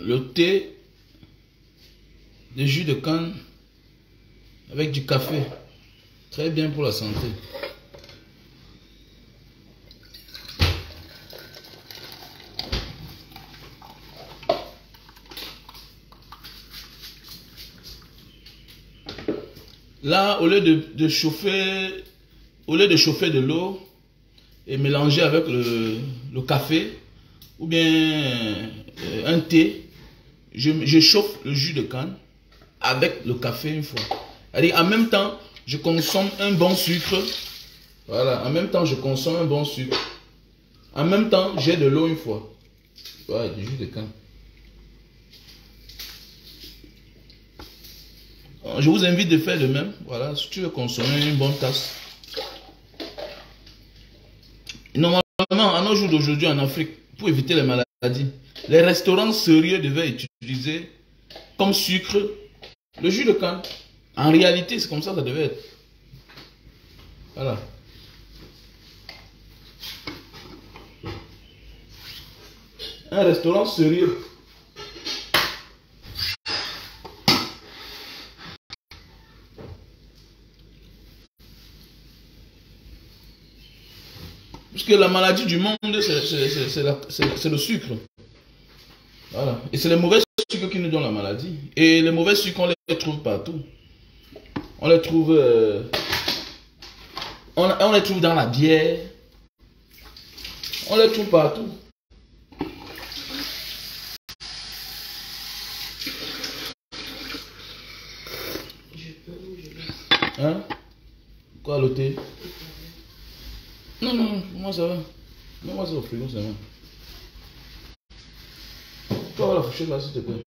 le thé, le jus de canne avec du café. Très bien pour la santé. Là, au lieu de chauffer de l'eau et mélanger avec le café ou bien un thé, je chauffe le jus de canne avec le café une fois. C'est-à-dire, en même temps, je consomme un bon sucre. Voilà, en même temps, je consomme un bon sucre. En même temps, j'ai de l'eau une fois. Voilà, du jus de canne. Je vous invite de faire de même. Voilà, si tu veux consommer une bonne tasse. Normalement, à nos jours d'aujourd'hui en Afrique, pour éviter les maladies, les restaurants sérieux devaient utiliser comme sucre le jus de canne. En réalité, c'est comme ça que ça devait être. Voilà. Un restaurant sérieux. Puisque la maladie du monde, c'est le sucre. Voilà. Et c'est les mauvais sucres qui nous donnent la maladie. Et les mauvais sucres, on les trouve partout. On les trouve, on les trouve dans la bière. On les trouve partout. Hein? Quoi, le thé? Non, non, moi ça va. Non, moi c'est au frigo, c'est bon. Tu vas voir la fourchette là, s'il te plaît.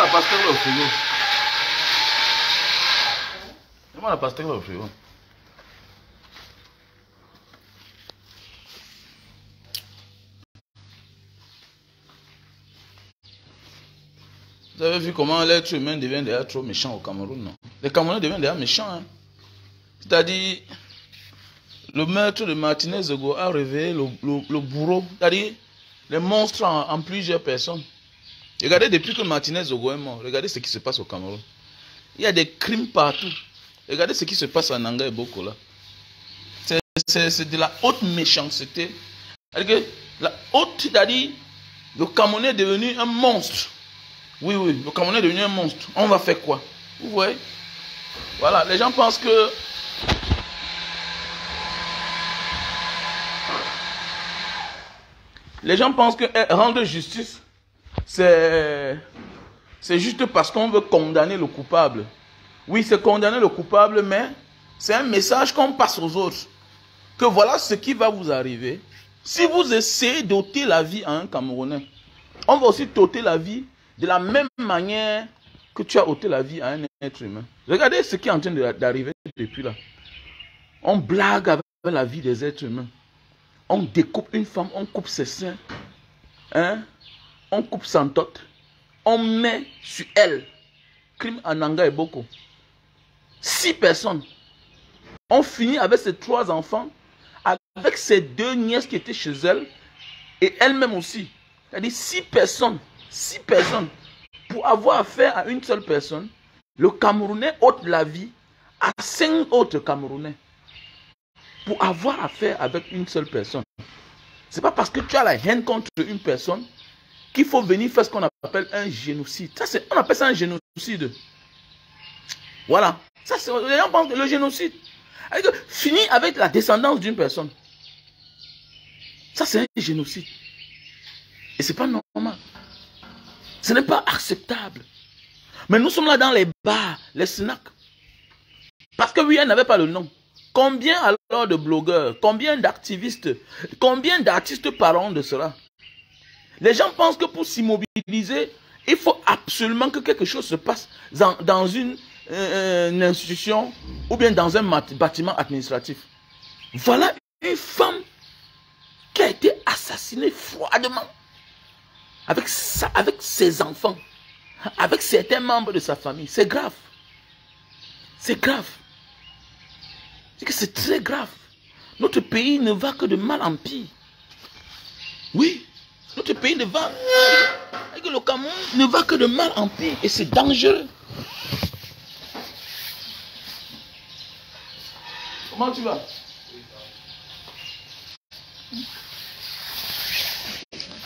La pastèque là au frigo. Mets-moi la pastèque là au frigo. Vous avez vu comment l'être humain devient déjà trop méchant au Cameroun, non? Les Camerounais deviennent déjà méchants, hein? C'est-à-dire, le meurtre de Martinez Zogo a réveillé le bourreau, c'est-à-dire les monstres en plusieurs personnes. Regardez, depuis que Martinez Zogo est mort, regardez ce qui se passe au Cameroun. Il y a des crimes partout. Regardez ce qui se passe à Nanga et Boko là. C'est de la haute méchanceté. C'est-à-dire que la haute, c'est-à-dire, le Cameroun est devenu un monstre. Oui, oui, le Cameroun est devenu un monstre. On va faire quoi? Vous voyez? Voilà, les gens pensent que... Les gens pensent que rendre justice, c'est juste parce qu'on veut condamner le coupable. Oui, c'est condamner le coupable, mais c'est un message qu'on passe aux autres. Que voilà ce qui va vous arriver. Si vous essayez d'ôter la vie à un Camerounais, on va aussi t'ôter la vie de la même manière que tu as ôté la vie à un être humain. Regardez ce qui est en train d'arriver depuis là. On blague avec la vie des êtres humains. On découpe une femme, on coupe ses seins. Hein? On coupe son tote. On met sur elle. Crime à Nanga et Boko. 6 personnes. On finit avec ses 3 enfants. Avec ses 2 nièces qui étaient chez elle. Et elle-même aussi. C'est-à-dire 6 personnes. 6 personnes. Pour avoir affaire à une seule personne, le Camerounais ôte la vie à 5 autres Camerounais. Pour avoir affaire avec une seule personne. C'est pas parce que tu as la haine contre une personne qu'il faut venir faire ce qu'on appelle un génocide. Ça, on appelle ça un génocide. Voilà. Ça, les gens pensent que le génocide. Fini avec la descendance d'une personne. Ça, c'est un génocide. Et c'est pas normal. Ce n'est pas acceptable. Mais nous sommes là dans les bars, les snacks. Parce que oui, elle n'avait pas le nom. Combien alors de blogueurs, combien d'activistes, combien d'artistes parleront de cela? Les gens pensent que pour s'immobiliser, il faut absolument que quelque chose se passe dans une institution ou bien dans un bâtiment administratif. Voilà une femme qui a été assassinée froidement avec ses enfants, avec certains membres de sa famille. C'est grave. C'est grave. C'est très grave. Notre pays ne va que de mal en pire. Oui, notre pays ne va... Le Cameroun ne va que de mal en pire. Et c'est dangereux. Comment tu vas?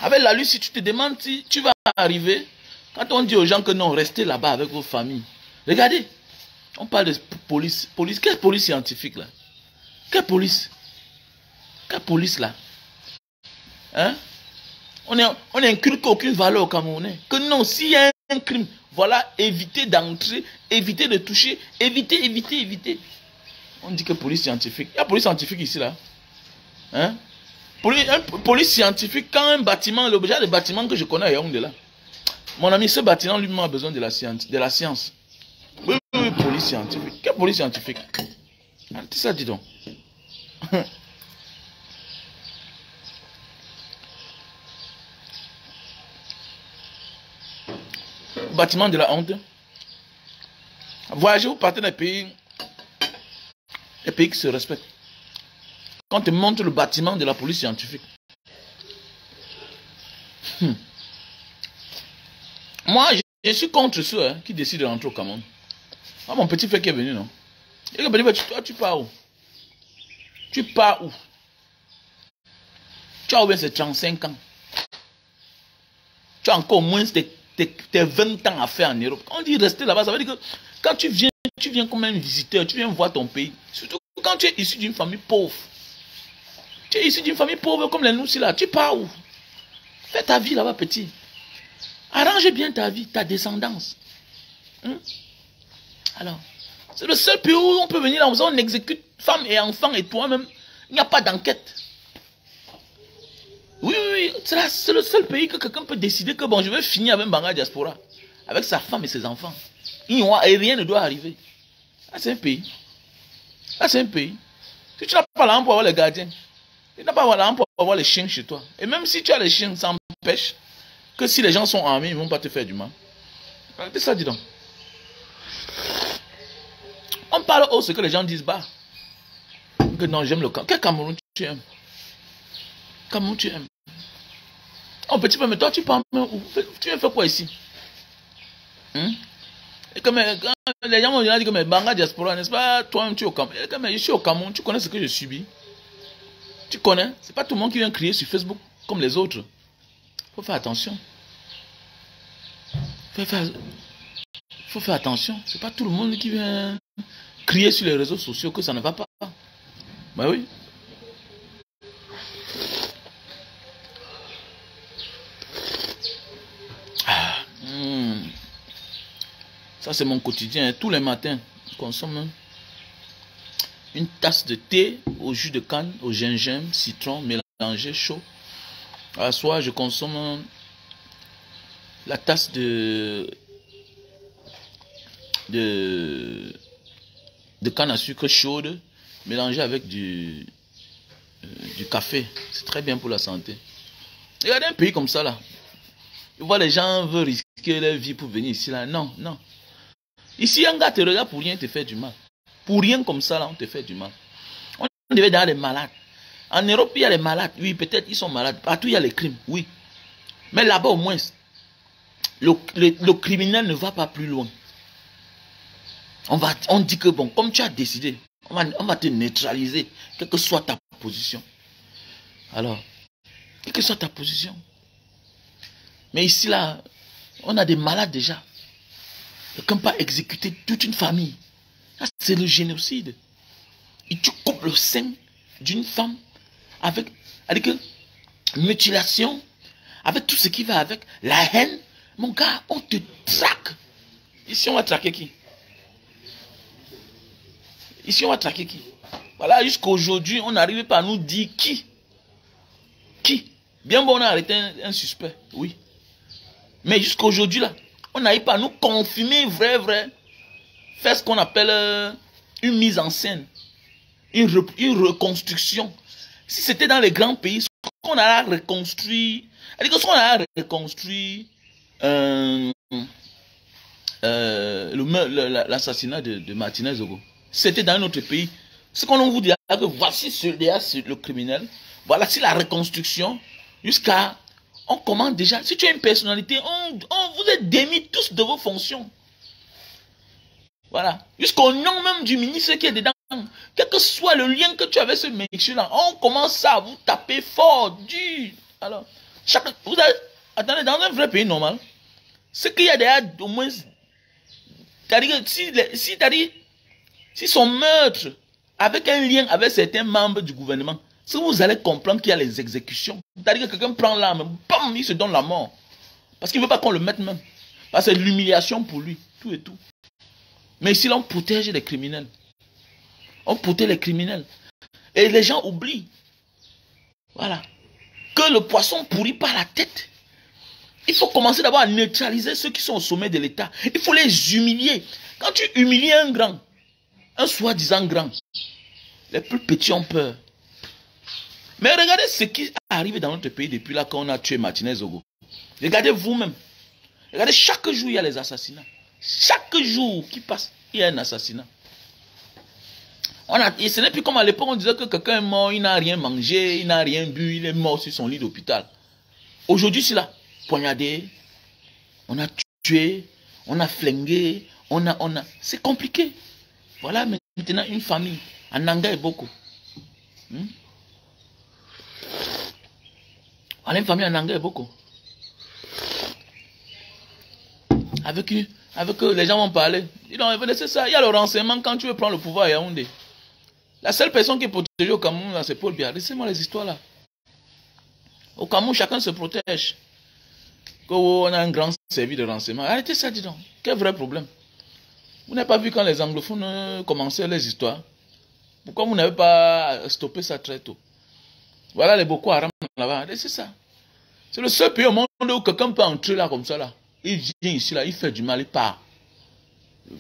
Avec la lutte, si tu te demandes si tu vas arriver, quand on dit aux gens que non, restez là-bas avec vos familles. Regardez, on parle de police. Quelle police scientifique là? Quelle police? Quelle police là? Hein? On n'inculque aucune valeur au Camerounais. Que non, s'il y a un crime, voilà, évitez d'entrer, évitez de toucher, évitez. On dit que police scientifique. Il y a police scientifique ici là. Hein? Police scientifique, quand un bâtiment, l'objet des bâtiments que je connais à Yaoundé là. Mon ami, ce bâtiment lui-même a besoin de la science. Oui, police scientifique. Quelle police scientifique? C'est ça, dis donc. Bâtiment de la honte. Voyagez, vous partez dans les pays qui se respectent. Quand on te montre le bâtiment de la police scientifique. Moi, je suis contre ceux qui décident de rentrer au Cameroun. Ah, mon petit frère qui est venu, non? Et toi, tu pars où? Tu pars où? Tu as au moins 35 ans. Tu as encore au moins tes 20 ans à faire en Europe. Quand on dit rester là-bas, ça veut dire que quand tu viens comme un visiteur, tu viens voir ton pays. Surtout quand tu es issu d'une famille pauvre. Tu es issu d'une famille pauvre comme les Noussi là. Tu pars où? Fais ta vie là-bas, petit. Arrange bien ta vie, ta descendance. Alors, c'est le seul pays où on peut venir là, on exécute femmes et enfants et toi-même. Il n'y a pas d'enquête. Oui, c'est le seul pays que quelqu'un peut décider que bon, je vais finir avec Banga Diaspora. Avec sa femme et ses enfants. Et rien ne doit arriver. Là, c'est un pays. Là, c'est un pays. Si tu n'as pas l'argent pour avoir les gardiens, tu n'as pas l'argent pour avoir les chiens chez toi. Et même si tu as les chiens, ça empêche que si les gens sont armés, ils ne vont pas te faire du mal. C'est ça, dis donc. On parle haut ce que les gens disent bas. Que non, j'aime le Cameroun. Quel Cameroun tu aimes? Cameroun tu aimes? Oh petit peu, mais toi tu parles où? Tu viens faire quoi ici? Et comme les gens m'ont dit que mais Banga Diaspora, n'est-ce pas? Toi-même tu es au Cameroun. Et comme je suis au Cameroun, tu connais ce que je subis? Tu connais? C'est pas tout le monde qui vient crier sur Facebook comme les autres. Faut faire attention. Faut faire attention. C'est pas tout le monde qui vient crier sur les réseaux sociaux que ça ne va pas. Ben oui. Ça c'est mon quotidien. Tous les matins, je consomme une tasse de thé au jus de canne, au gingembre, citron, mélangé chaud. À la soir, je consomme la tasse de canne à sucre chaude mélangée avec du café. C'est très bien pour la santé. Regardez un pays comme ça là. Tu vois les gens veulent risquer leur vie pour venir ici là. Non, non. Ici un gars te regarde pour rien te fait du mal. Pour rien comme ça là on te fait du mal. On devait dans les malades. En Europe il y a les malades. Oui peut-être ils sont malades. Partout il y a les crimes. Oui. Mais là-bas au moins le criminel ne va pas plus loin. On dit que bon, comme tu as décidé, on va te neutraliser, quelle que soit ta position. Alors, quelle que soit ta position. Mais ici, là, on a des malades déjà. Quelqu'un peut exécuter toute une famille. C'est le génocide. Et tu coupes le sein d'une femme avec mutilation, avec tout ce qui va avec, la haine. Mon gars, on te traque. Ici, on va traquer qui? Ici, on va traquer qui? Voilà, jusqu'à aujourd'hui, on n'arrive pas à nous dire qui. Qui? Bien bon, on a arrêté un suspect, oui. Mais jusqu'à aujourd'hui, là, on n'arrive pas à nous confirmer vrai. Faire ce qu'on appelle une mise en scène. Une reconstruction. Si c'était dans les grands pays, ce qu'on a reconstruit, c'est-à-dire que ce qu'on a reconstruit l'assassinat de Martinez Zogo, c'était dans un autre pays. Ce qu'on vous dit, que voici le criminel, voilà, c'est la reconstruction, jusqu'à, on commence déjà, si tu as une personnalité, vous êtes démis tous de vos fonctions. Voilà, jusqu'au nom même du ministre qui est dedans, quel que soit le lien que tu avais ce monsieur-là, on commence à vous taper fort, dur. Alors, attendez, dans un vrai pays normal, ce qu'il y a derrière, au moins, c'est-à-dire si son meurtre avec un lien avec certains membres du gouvernement, si vous allez comprendre qu'il y a les exécutions, c'est-à-dire que quelqu'un prend l'arme, bam, il se donne la mort. Parce qu'il ne veut pas qu'on le mette même. Parce que c'est l'humiliation pour lui, tout et tout. Mais ici, on protège les criminels. On protège les criminels. Et les gens oublient. Voilà. Que le poisson pourrit par la tête. Il faut commencer d'abord à neutraliser ceux qui sont au sommet de l'État. Il faut les humilier. Quand tu humilies un grand, un soi-disant grand, les plus petits ont peur. Mais regardez ce qui arrive dans notre pays depuis là qu'on a tué Martinez Zogo. Regardez vous-même. Regardez, chaque jour il y a les assassinats. Chaque jour qui passe, il y a un assassinat. Et ce n'est plus comme à l'époque, on disait que quelqu'un est mort, il n'a rien mangé, il n'a rien bu, il est mort sur son lit d'hôpital. Aujourd'hui, c'est là. Poignardé, on a tué, on a flingué, on a. C'est compliqué. Voilà maintenant une famille. En Nanga et beaucoup. Voilà une famille en Nanga et beaucoup. Avec les gens vont parler. Ils ont laissé ça. Il y a le renseignement quand tu veux prendre le pouvoir à Yaoundé. La seule personne qui est protégée au Cameroun, c'est Paul Biya. Laissez-moi les histoires là. Au Cameroun, chacun se protège. On a un grand service de renseignement. Arrêtez ça, dis donc. Quel vrai problème. Vous n'avez pas vu quand les anglophones commençaient les histoires? Pourquoi vous n'avez pas stoppé ça très tôt? Voilà les Boko Haram là-bas. C'est ça. C'est le seul pays au monde où quelqu'un peut entrer là comme ça là. Il vient ici là, il fait du mal, il part.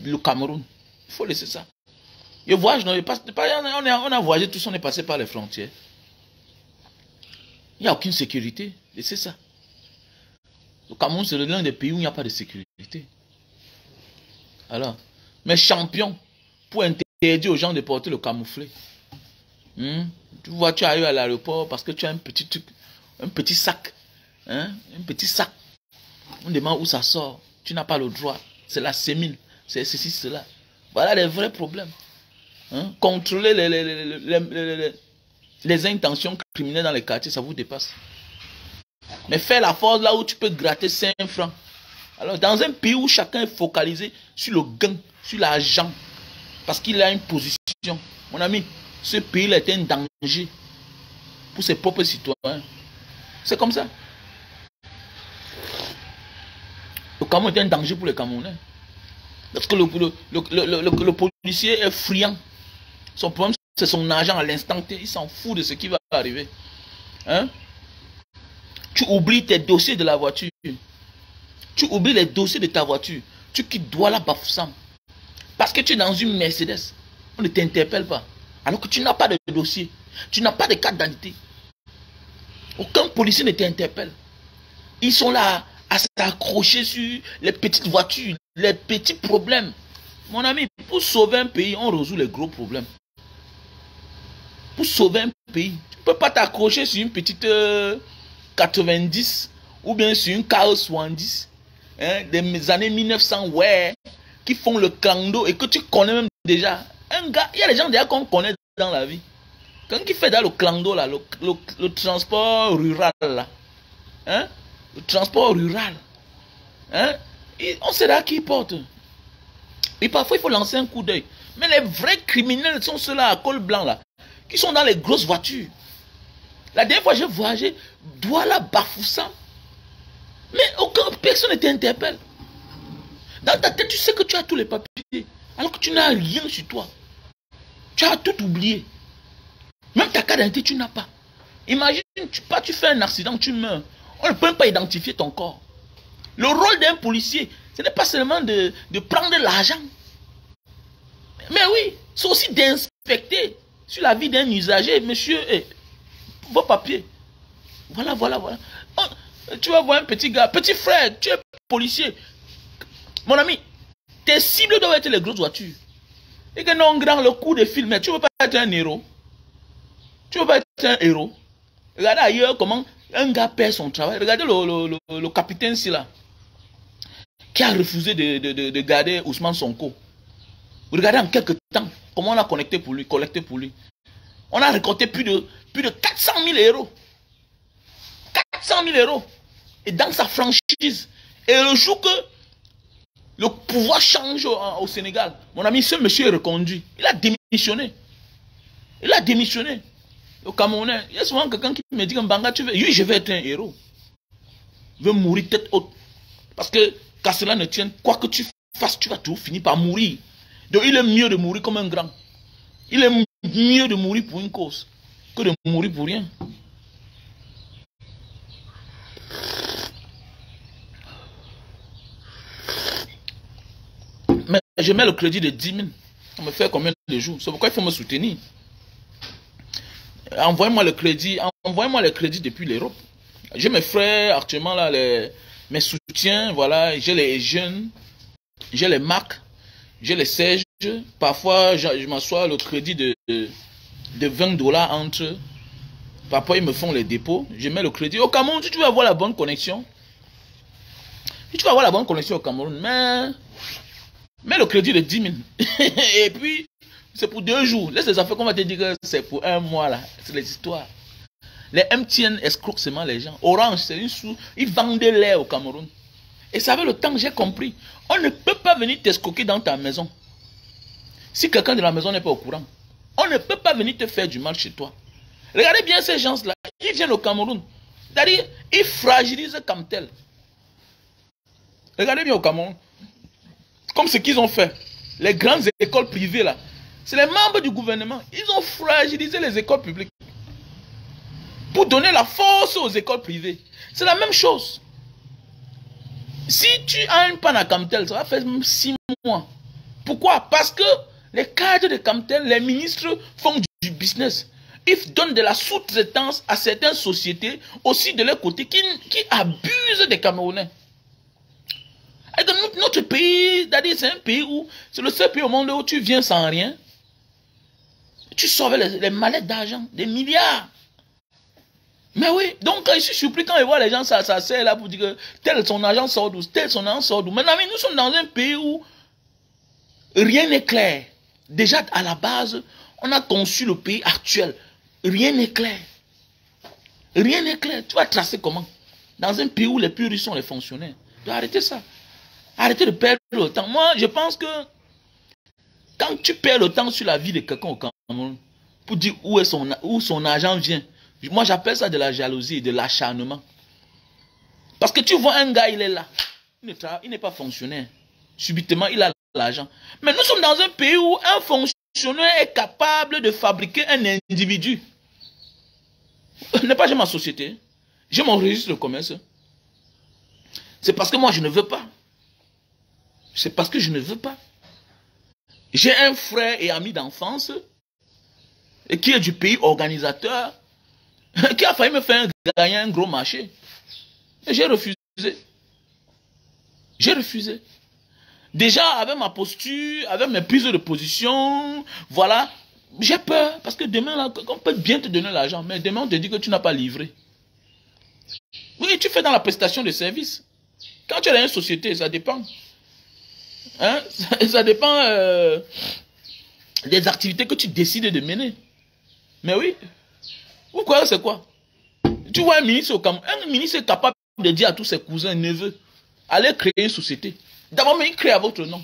Le Cameroun. Il faut laisser ça. Il voyage, non, on a voyagé tous, on est passé par les frontières. Il n'y a aucune sécurité. Laissez ça. Le Cameroun, c'est l'un des pays où il n'y a pas de sécurité. Alors, mais champion, pour interdire aux gens de porter le camouflet. Tu vois, tu arrives à l'aéroport parce que tu as un petit truc, un petit sac. Un petit sac. On demande où ça sort. Tu n'as pas le droit. C'est la sémile. C'est ceci, cela. Voilà les vrais problèmes. Contrôler les intentions criminelles dans les quartiers, ça vous dépasse. Mais faire la force là où tu peux gratter 5 francs. Alors, dans un pays où chacun est focalisé sur le gain, sur l'argent, parce qu'il a une position, mon ami, ce pays-là est un danger pour ses propres citoyens. C'est comme ça. Le Cameroun est un danger pour les Camerounais. Parce que le policier est friand. Son problème, c'est son argent à l'instant T. Il s'en fout de ce qui va arriver. Tu oublies tes dossiers de la voiture. Tu oublies les dossiers de ta voiture. Tu quittes Douala Bafoussam. Parce que tu es dans une Mercedes. On ne t'interpelle pas. Alors que tu n'as pas de dossier. Tu n'as pas de carte d'identité. Aucun policier ne t'interpelle. Ils sont là à s'accrocher sur les petites voitures, les petits problèmes. Mon ami, pour sauver un pays, on résout les gros problèmes. Pour sauver un pays, tu ne peux pas t'accrocher sur une petite 90 ou bien sur une K 70 des années 1900, ouais, qui font le clando et que tu connais même déjà. Un gars, il y a des gens déjà qu'on connaît dans la vie. Quelqu'un qui fait dans le clando, là, le transport rural, là. Le transport rural. On sait là qui porte. Et parfois, il faut lancer un coup d'œil. Mais les vrais criminels sont ceux-là à col blanc, là, qui sont dans les grosses voitures. La dernière fois, j'ai voyagé, Douala Bafoussam. Mais aucune personne ne t'interpelle. Dans ta tête, tu sais que tu as tous les papiers. Alors que tu n'as rien sur toi. Tu as tout oublié. Même ta carte d'identité, tu n'as pas. Imagine, tu fais un accident, tu meurs. On ne peut même pas identifier ton corps. Le rôle d'un policier, ce n'est pas seulement de prendre l'argent. Mais oui, c'est aussi d'inspecter sur la vie d'un usager. Monsieur, vos papiers. Voilà. Oh, tu vas voir un petit gars, petit frère, tu es policier. Mon ami, tes cibles doivent être les grosses voitures. Et que non, grand, le coup de film, mais tu ne veux pas être un héros. Tu ne veux pas être un héros. Regardez ailleurs comment un gars perd son travail. Regardez le capitaine Silla, qui a refusé de garder Ousmane Sonko. Regardez en quelques temps comment on a collecté pour lui. On a récolté plus de 400 000 euros. 400 000 euros. Et dans sa franchise. Et le jour que le pouvoir change au Sénégal, mon ami, ce monsieur est reconduit. Il a démissionné. Au Camerounais, il y a souvent quelqu'un qui me dit que Mbanga, oui, je vais être un héros. Je vais mourir tête haute. Parce que, qu'à cela ne tienne, quoi que tu fasses, tu vas toujours finir par mourir. Donc, il est mieux de mourir comme un grand. Il est mieux de mourir pour une cause que de mourir pour rien. Mais je mets le crédit de 10 000. Ça me fait combien de jours? C'est pourquoi il faut me soutenir. Envoyez-moi le crédit depuis l'Europe. J'ai mes frères actuellement là, mes soutiens, voilà, j'ai les jeunes, j'ai les marques, j'ai les sièges. Parfois, je m'assois le crédit de 20 $ entre eux. Parfois, ils me font les dépôts. Je mets le crédit. Au Cameroun, tu vas avoir la bonne connexion. Tu vas avoir la bonne connexion au Cameroun, mais le crédit de 10 000. Et puis, c'est pour 2 jours. Laisse les affaires qu'on va te dire que c'est pour 1 mois là. C'est les histoires. Les MTN escroquent seulement les gens. Orange, c'est une sous. Ils vendent de l'air au Cameroun. Et ça avec le temps, j'ai compris. On ne peut pas venir t'escroquer dans ta maison. Si quelqu'un de la maison n'est pas au courant, on ne peut pas venir te faire du mal chez toi. Regardez bien ces gens-là. Ils viennent au Cameroun. C'est-à-dire, ils fragilisent comme tel. Regardez bien au Cameroun. Comme ce qu'ils ont fait. Les grandes écoles privées là. C'est les membres du gouvernement. Ils ont fragilisé les écoles publiques. Pour donner la force aux écoles privées. C'est la même chose. Si tu as une panne à Camtel, ça va faire 6 mois. Pourquoi? Parce que les cadres de Camtel, les ministres font du business. Ils donnent de la sous-traitance à certaines sociétés aussi de leur côté qui abusent des Camerounais. Et donc, notre pays, c'est un pays où c'est le seul pays au monde où tu viens sans rien. Tu sauves les mallettes d'argent, des milliards. Mais oui, donc je suis surpris quand je vois les gens s'asseoir là pour dire que tel son argent sort d'où, tel son argent sort d'où. Maintenant, nous sommes dans un pays où rien n'est clair. Déjà, à la base, on a conçu le pays actuel. Rien n'est clair. Rien n'est clair. Tu vas tracer comment? Dans un pays où les plus riches sont les fonctionnaires. Tu dois arrêter ça. Arrêtez de perdre le temps. Moi, je pense que quand tu perds le temps sur la vie de quelqu'un au Cameroun, pour dire où son argent vient, moi j'appelle ça de la jalousie, de l'acharnement. Parce que tu vois un gars, il est là. Il n'est pas fonctionnaire. Subitement, il a l'argent. Mais nous sommes dans un pays où un fonctionnaire est capable de fabriquer un individu. Je n'ai pas j'ai ma société. J'ai mon registre de commerce. C'est parce que moi je ne veux pas. C'est parce que je ne veux pas. J'ai un frère et ami d'enfance et qui est du pays organisateur qui a failli me faire gagner un gros marché. Et j'ai refusé. J'ai refusé. Déjà, avec ma posture, avec mes prises de position, voilà, j'ai peur. Parce que demain, là, on peut bien te donner l'argent, mais demain, on te dit que tu n'as pas livré. Oui, tu fais dans la prestation de service. Quand tu es dans une société, ça dépend. Hein? Ça dépend des activités que tu décides de mener. Mais oui. Vous croyez c'est quoi? Tu vois un ministre au Cameroun, un ministre est capable de dire à tous ses cousins, neveux, allez créer une société. D'abord, mais il crée à votre nom.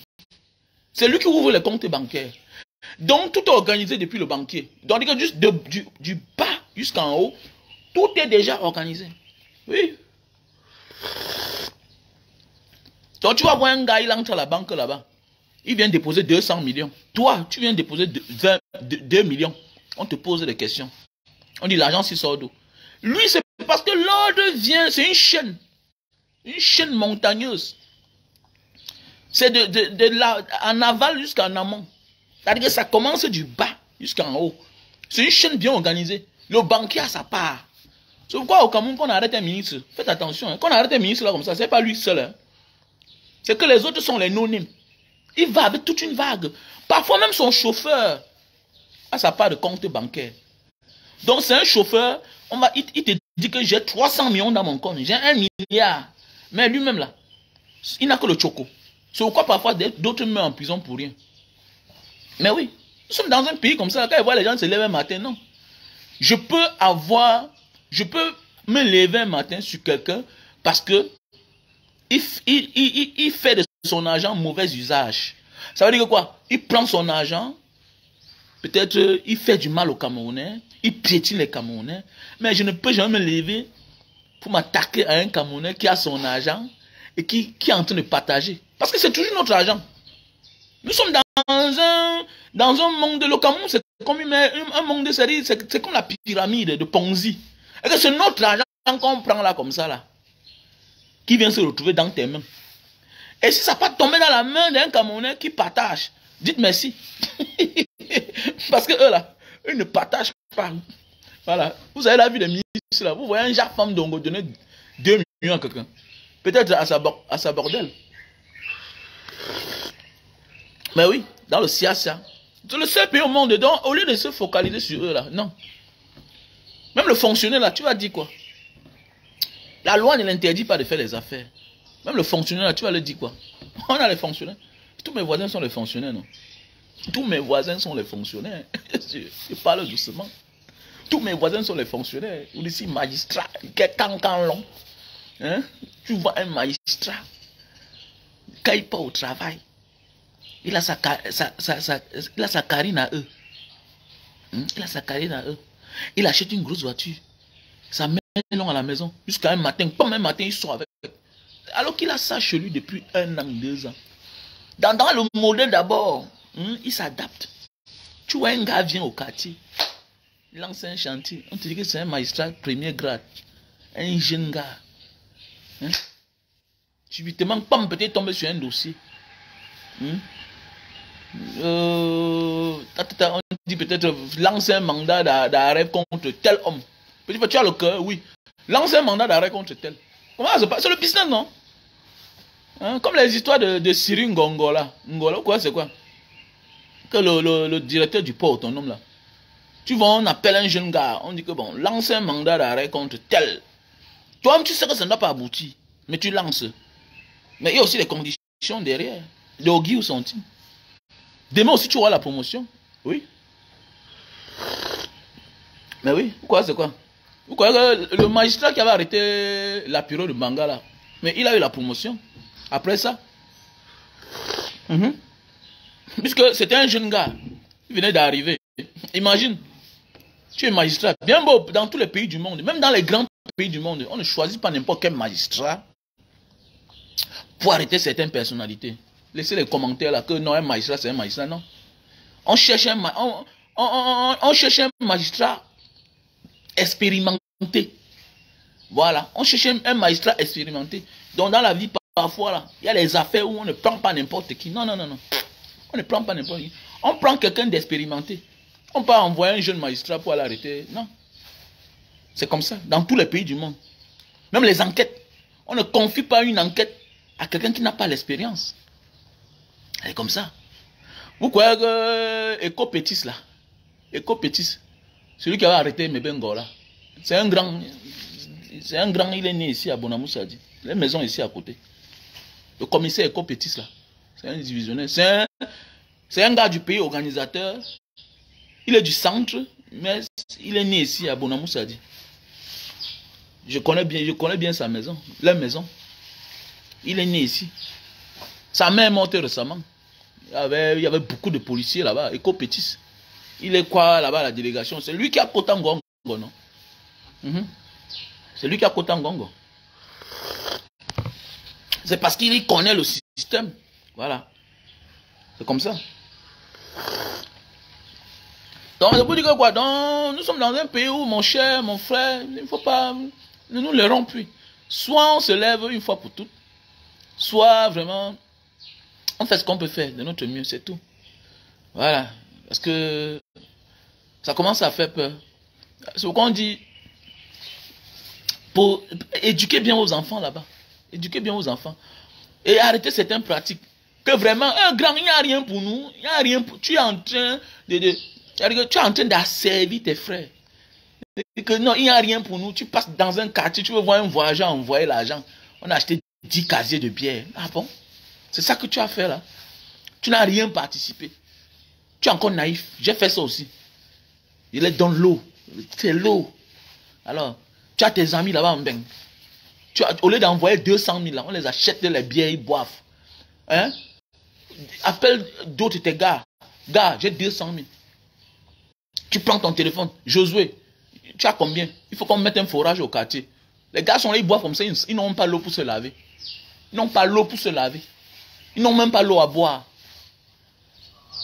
C'est lui qui ouvre les comptes bancaires. Donc, tout est organisé depuis le banquier. Donc, juste du bas jusqu'en haut, tout est déjà organisé. Oui. Donc, tu vas voir un gars, il entre à la banque là-bas. Il vient déposer 200 millions. Toi, tu viens déposer 2 millions. on te pose des questions. On dit l'argent s'il sort d'où? Lui, c'est parce que l'ordre vient, c'est une chaîne montagneuse. C'est de là, en aval jusqu'en amont. C'est-à-dire que ça commence du bas jusqu'en haut. C'est une chaîne bien organisée. Le banquier a sa part. C'est pourquoi au Cameroun, quand on arrête un ministre, faites attention, hein, quand on arrête un ministre là comme ça, c'est pas lui seul. Hein. C'est que les autres sont les non-nîmes. Il va avec toute une vague. Parfois même son chauffeur a sa part de compte bancaire. Donc c'est un chauffeur, il te dit que j'ai 300 millions dans mon compte, j'ai 1 milliard. Mais lui-même là, il n'a que le choco. C'est pourquoi parfois d'autres meurent en prison pour rien. Mais oui, nous sommes dans un pays comme ça, quand ils voient les gens se lever un matin, non. Je peux me lever un matin sur quelqu'un parce que il fait de son argent mauvais usage. Ça veut dire que quoi? Il prend son argent, peut-être il fait du mal aux Camerounais, il piétine les Camerounais, mais je ne peux jamais me lever pour m'attaquer à un Camerounais qui a son argent et qui est en train de partager. Parce que c'est toujours notre argent. Nous sommes dans un monde, le Cameroun, c'est comme un monde de série, c'est comme la pyramide de Ponzi. Et que c'est notre argent qu'on prend là comme ça, là, qui vient se retrouver dans tes mains. Et si ça peut tomber dans la main d'un Camerounais qui partage, dites merci. Parce que eux là, eux ne partagent pas. Voilà. Vous avez la vue des ministres là, vous voyez un Jacques Femme Dongo donner 2 millions à quelqu'un. Peut-être à sa bordel. Mais oui, dans le Siasa, c'est le seul pays au monde. Donc, au lieu de se focaliser sur eux là, non. Même le fonctionnaire là, tu vas dire quoi? La loi ne l'interdit pas de faire les affaires. Même le fonctionnaire là, tu vas le dire quoi? On a les fonctionnaires. Tous mes voisins sont les fonctionnaires, non? Tous mes voisins sont les fonctionnaires. Je parle doucement. Tous mes voisins sont les fonctionnaires. Vous ici, magistrat, cancan long. Hein? Tu vois un magistrat, quand il part au travail, il a sa carine à eux. Il a sa carine à eux. Il achète une grosse voiture. Ça met long à la maison. Jusqu'à un matin. Comme un matin, il sort avec. Alors qu'il a ça chez lui depuis 1 an, 2 ans. Dans le modèle d'abord, il s'adapte. Tu vois, un gars vient au quartier. Il lance un chantier. On te dit que c'est un magistrat premier grade. Un jeune gars. Subitement, peut-être tomber sur un dossier. On dit peut-être lancer un mandat d'arrêt contre tel homme. Peut-être tu as le cœur, oui. Lancer un mandat d'arrêt contre tel. Comment ça se passe? C'est le business, non? Comme les histoires de Siri Ngongo là. Ngongo, quoi, c'est quoi? Que le directeur du port autonome là. Tu vois, on appelle un jeune gars. On dit que bon, lance un mandat d'arrêt contre tel. Toi-même, tu sais que ça n'a pas abouti. Mais tu lances. Mais il y a aussi les conditions derrière. Yogi ou centime. Demain aussi, tu auras la promotion. Oui. Mais oui, pourquoi c'est quoi? Pourquoi le magistrat qui avait arrêté la pyro de Banga là, mais il a eu la promotion. Après ça. Puisque c'était un jeune gars. Il venait d'arriver. Imagine. Tu es magistrat. Bien beau dans tous les pays du monde. Même dans les grands pays du monde. On ne choisit pas n'importe quel magistrat pour arrêter certaines personnalités. Laissez les commentaires là que non, un magistrat c'est un magistrat. Non. On cherche on cherche un magistrat expérimenté. Voilà. On cherche un magistrat expérimenté. Donc dans la vie, parfois là, il y a les affaires où on ne prend pas n'importe qui. Non, non, non, non. On ne prend pas n'importe qui. On prend quelqu'un d'expérimenté. On ne peut pas envoyer un jeune magistrat pour l'arrêter. Non. C'est comme ça. Dans tous les pays du monde. Même les enquêtes. On ne confie pas une enquête à quelqu'un qui n'a pas l'expérience. C'est comme ça. Vous croyez que Eko Pétis là, Eko Pétis, celui qui avait arrêté Mebengo là, c'est un grand, il est né ici à Bonamoussadi. Il a une maison ici à côté. Le commissaire Eko Pétis là, c'est un divisionnaire. C'est un gars du pays organisateur. Il est du centre, mais il est né ici à Bonamoussadi. Je connais bien sa maison, la maison. Il est né ici. Sa mère est morte récemment. Il y avait beaucoup de policiers là-bas. Eko Pétis. Il est quoi là-bas, la délégation? C'est lui qui a Kotangongo, non? C'est lui qui a Kotangongo. C'est parce qu'il connaît le système. Voilà. C'est comme ça. Donc, je vous dis que quoi? Donc, nous sommes dans un pays où, mon cher, mon frère, il ne faut pas, ne nous leurrons plus. Soit on se lève une fois pour toutes, soit vraiment, on fait ce qu'on peut faire de notre mieux, c'est tout. Voilà. Parce que ça commence à faire peur. C'est ce qu'on dit, pour éduquer bien vos enfants là-bas. Éduquer bien vos enfants. Et arrêter certaines pratiques. Que vraiment, un grand, il n'y a rien pour nous. Il n'y a rien pour... Tu es en train tu es en train d'asservir tes frères. Et que non, il n'y a rien pour nous. Tu passes dans un quartier, tu veux voir un voyageur envoyer l'argent. On a acheté 10 casiers de bière. Ah bon? C'est ça que tu as fait là. Tu n'as rien participé. Tu es encore naïf. J'ai fait ça aussi. Il est dans l'eau. C'est l'eau. Alors, tu as tes amis là-bas en bain. Au lieu d'envoyer 200 000, là, on les achète les bières, ils boivent. Hein? Appelle d'autres tes gars. Gars, j'ai 200 000. Tu prends ton téléphone. Josué, tu as combien? Il faut qu'on mette un forage au quartier. Les gars sont là, ils boivent comme ça, ils n'ont pas l'eau pour se laver. Ils n'ont pas l'eau pour se laver. Ils n'ont même pas l'eau à boire.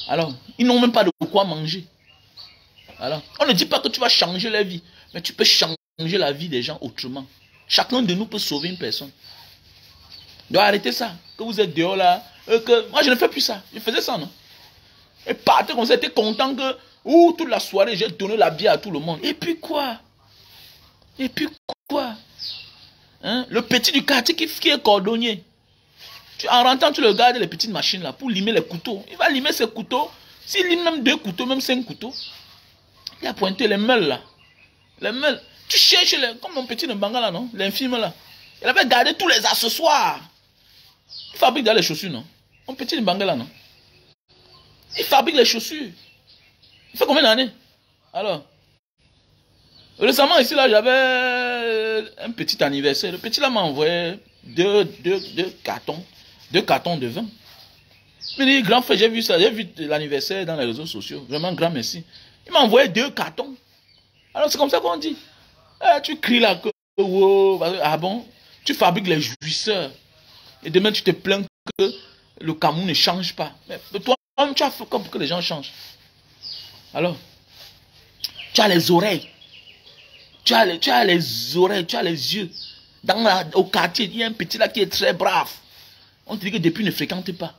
Alors, ils n'ont même pas de quoi manger. Alors, on ne dit pas que tu vas changer la vie, mais tu peux changer la vie des gens autrement. Chacun de nous peut sauver une personne. Donc arrêtez ça. Que vous êtes dehors là. Moi je ne fais plus ça. Je faisais ça, non? Et partez comme ça, j'étais content que toute la soirée j'ai donné la bière à tout le monde. Et puis quoi? Et puis quoi? Hein? Le petit du quartier qui est cordonnier. En rentrant, tu le regardes les petites machines là pour limer les couteaux. Il va limer ses couteaux. S'il lime même 2 couteaux, même 5 couteaux, il a pointé les meules là. Les meules. Tu cherches comme mon petit Mbanga là, non? L'infime là. Il avait gardé tous les accessoires. Il fabrique dans les chaussures, non? Mon petit Mbanga là, non? Il fabrique les chaussures. Il fait combien d'années? Alors. Récemment ici là, j'avais un petit anniversaire. Le petit là m'a envoyé deux cartons. 2 cartons de vin. Il me dit, grand frère, j'ai vu ça. J'ai vu l'anniversaire dans les réseaux sociaux. Vraiment grand merci. Il m'a envoyé 2 cartons. Alors c'est comme ça qu'on dit. Tu cries là que wow, ah bon, tu fabriques les jouisseurs et demain tu te plains que le Cameroun ne change pas. Mais toi, tu as fait comme que les gens changent. Alors, tu as les oreilles, tu as les oreilles, tu as les yeux. Au quartier, il y a un petit là qui est très brave. On te dit que depuis ne fréquente pas.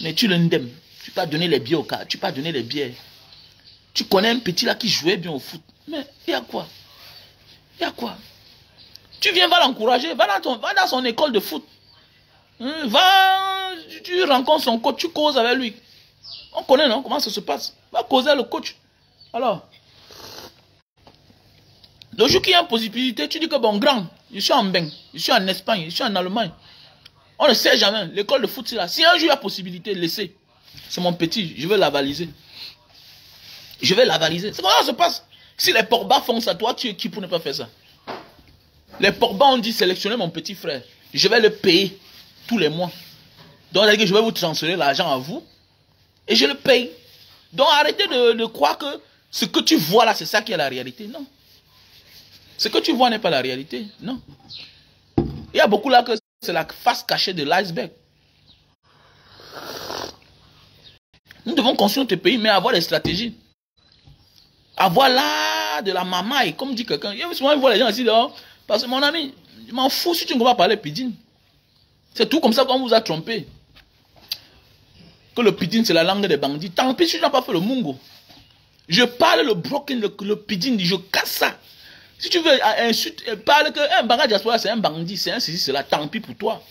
Mais tu l'indemnes. Tu peux donner les billets au quartier, tu peux donner les billets. Tu connais un petit là qui jouait bien au foot. Mais il y a quoi? Il y a quoi? Tu viens, va l'encourager, va dans son école de foot. Tu rencontres son coach, tu causes avec lui. On connaît, non? Comment ça se passe? Va causer avec le coach. Alors, le jour qu'il y a une possibilité, tu dis que bon, grand, je suis en Bain, je suis en Espagne, je suis en Allemagne. On ne sait jamais. L'école de foot, c'est là. Si un jour il y a possibilité, laissez. C'est mon petit, je vais l'avaliser. Je vais l'avaliser. C'est comment ça se passe? Si les Pogba font ça, toi, tu es qui pour ne pas faire ça? Les Pogba ont dit sélectionner mon petit frère. Je vais le payer tous les mois. Donc, je vais vous transférer l'argent à vous et je le paye. Donc, arrêtez de croire que ce que tu vois là, c'est ça qui est la réalité. Non. Ce que tu vois n'est pas la réalité. Non. Il y a beaucoup là que c'est la face cachée de l'iceberg. Nous devons construire notre pays, mais avoir des stratégies. Avoir là de la mamaille, comme dit quelqu'un. Souvent, je vois les gens ici dehors. Parce que mon ami, je m'en fous si tu ne peux pas parler pidgin. C'est tout comme ça qu'on vous a trompé. Que le pidgin, c'est la langue des bandits. Tant pis si tu n'as pas fait le mungo. Je parle le broken, le pidgin, je casse ça. Si tu veux insulter, parle qu'un banga diaspora, c'est un bandit, c'est un ceci, c'est là. Tant pis pour toi.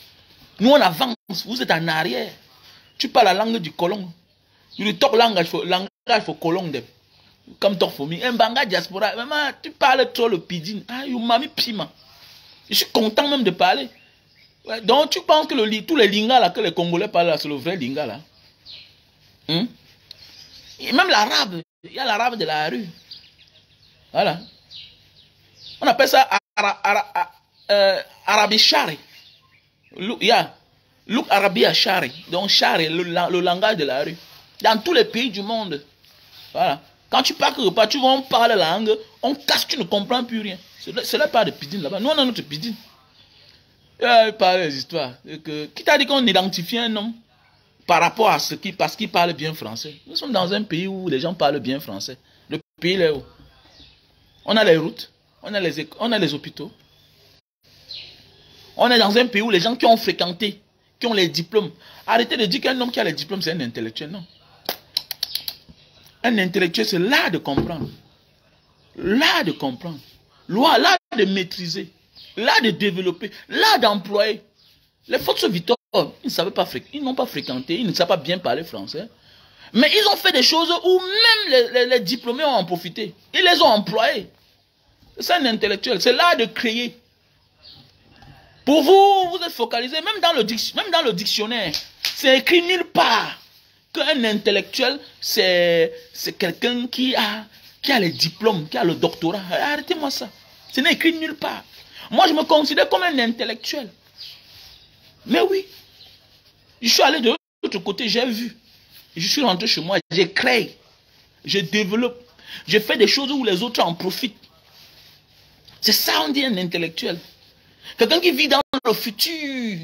Nous, on avance. Vous êtes en arrière. Tu parles la langue du colon. Tu talk langage for colon. Comme ton famille, un banga diaspora, maman, tu parles trop le pidgin. Ah, you mami pima. Je suis content même de parler. Ouais, donc tu penses que tous les lingas là, que les Congolais parlent là, c'est le vrai linga là. Et même l'arabe, il y a l'arabe de la rue. Voilà. On appelle ça arabichari. Look arabia shari. Donc shari, le langage de la rue. Dans tous les pays du monde. Voilà. Quand tu pars quelque part, tu vois, on parle la langue, on casse, tu ne comprends plus rien. C'est là pas de pidgin là-bas. Nous, on a notre pidgin. Il parle des histoires. Qui t'a dit qu'on identifie un homme par rapport à parce qu'ils parlent bien français. Nous sommes dans un pays où les gens parlent bien français. Le pays est où? On a les routes, on a les hôpitaux. On est dans un pays où les gens qui ont fréquenté, qui ont les diplômes. Arrêtez de dire qu'un homme qui a les diplômes, c'est un intellectuel. Non. Un intellectuel, c'est l'art de comprendre. L'art de comprendre. L'art de maîtriser. L'art de développer. L'art d'employer. Les Fox Victor, ils n'ont pas fréquenté, ils ne savent pas bien parler français. Mais ils ont fait des choses où même les diplômés ont en profité. Ils les ont employés. C'est un intellectuel. C'est l'art de créer. Pour vous, vous êtes focalisé, même dans le dictionnaire, c'est écrit nulle part qu'un intellectuel, c'est quelqu'un qui a les diplômes, qui a le doctorat. Arrêtez-moi ça. Ce n'est écrit nulle part. Moi, je me considère comme un intellectuel. Mais oui, je suis allé de l'autre côté, j'ai vu. Je suis rentré chez moi, j'ai créé, je développe, je fais des choses où les autres en profitent. C'est ça, on dit un intellectuel. Quelqu'un qui vit dans le futur.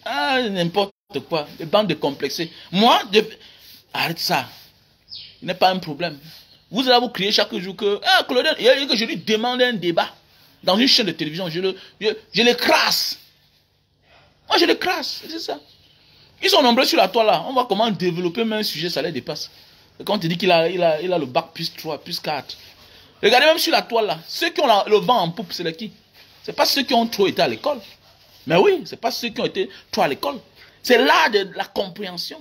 Ah, n'importe quoi. Les bandes de complexés. Moi, arrête ça. Ce n'est pas un problème. Vous allez vous crier chaque jour que, ah, Claudel, il y a que je lui demande un débat dans une chaîne de télévision. Je les crasse. Moi, je les crasse. C'est ça. Ils sont nombreux sur la toile là. On voit comment développer même un sujet, ça les dépasse. Et quand on te dit qu'il a le bac plus 3, plus 4. Regardez même sur la toile là. Ceux qui ont le vent en poupe, c'est qui? C'est pas ceux qui ont trop été à l'école. Mais oui, c'est pas ceux qui ont été trop à l'école. C'est l'art de la compréhension.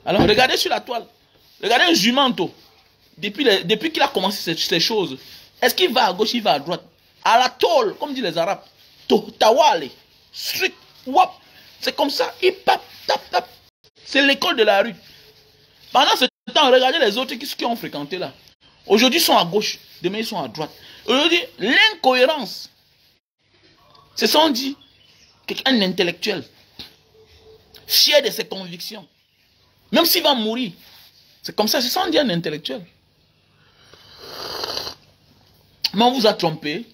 Alors, regardez sur la toile. Regardez un jumanto. Depuis qu'il a commencé ces choses, est-ce qu'il va à gauche, il va à droite? À la tôle, comme disent les Arabes. Tawale, strict, wap. C'est comme ça. Il tap, tap, tap. C'est l'école de la rue. Pendant ce temps, regardez les autres qui ont fréquenté là. Aujourd'hui, ils sont à gauche. Demain, ils sont à droite. Aujourd'hui, l'incohérence. C'est ça on dit qu'un intellectuel, fier de ses convictions, même s'il va mourir, c'est comme ça, c'est ça on dit un intellectuel. Mais on vous a trompé,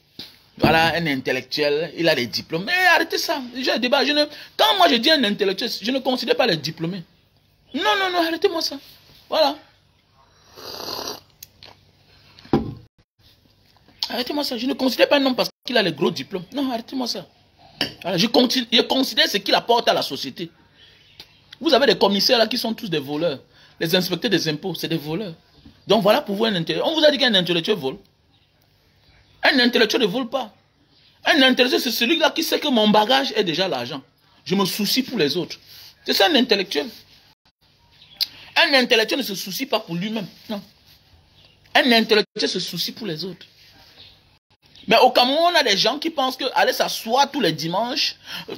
voilà, un intellectuel, il a des diplômes. Mais arrêtez ça, j'ai un débat. Quand moi je dis un intellectuel, je ne considère pas les diplômés. Non, non, non, arrêtez-moi ça. Voilà. Arrêtez-moi ça, je ne considère pas un homme parce qu'il a les gros diplômes. Non, arrêtez-moi ça. Alors, je considère ce qu'il apporte à la société. Vous avez des commissaires là qui sont tous des voleurs. Les inspecteurs des impôts, c'est des voleurs. Donc voilà pour vous un intellectuel. On vous a dit qu'un intellectuel vole. Un intellectuel ne vole pas. Un intellectuel, c'est celui-là qui sait que mon bagage est déjà l'argent. Je me soucie pour les autres. C'est ça un intellectuel. Un intellectuel ne se soucie pas pour lui-même. Non. Un intellectuel se soucie pour les autres. Mais au Cameroun, on a des gens qui pensent que aller s'asseoir tous les dimanches,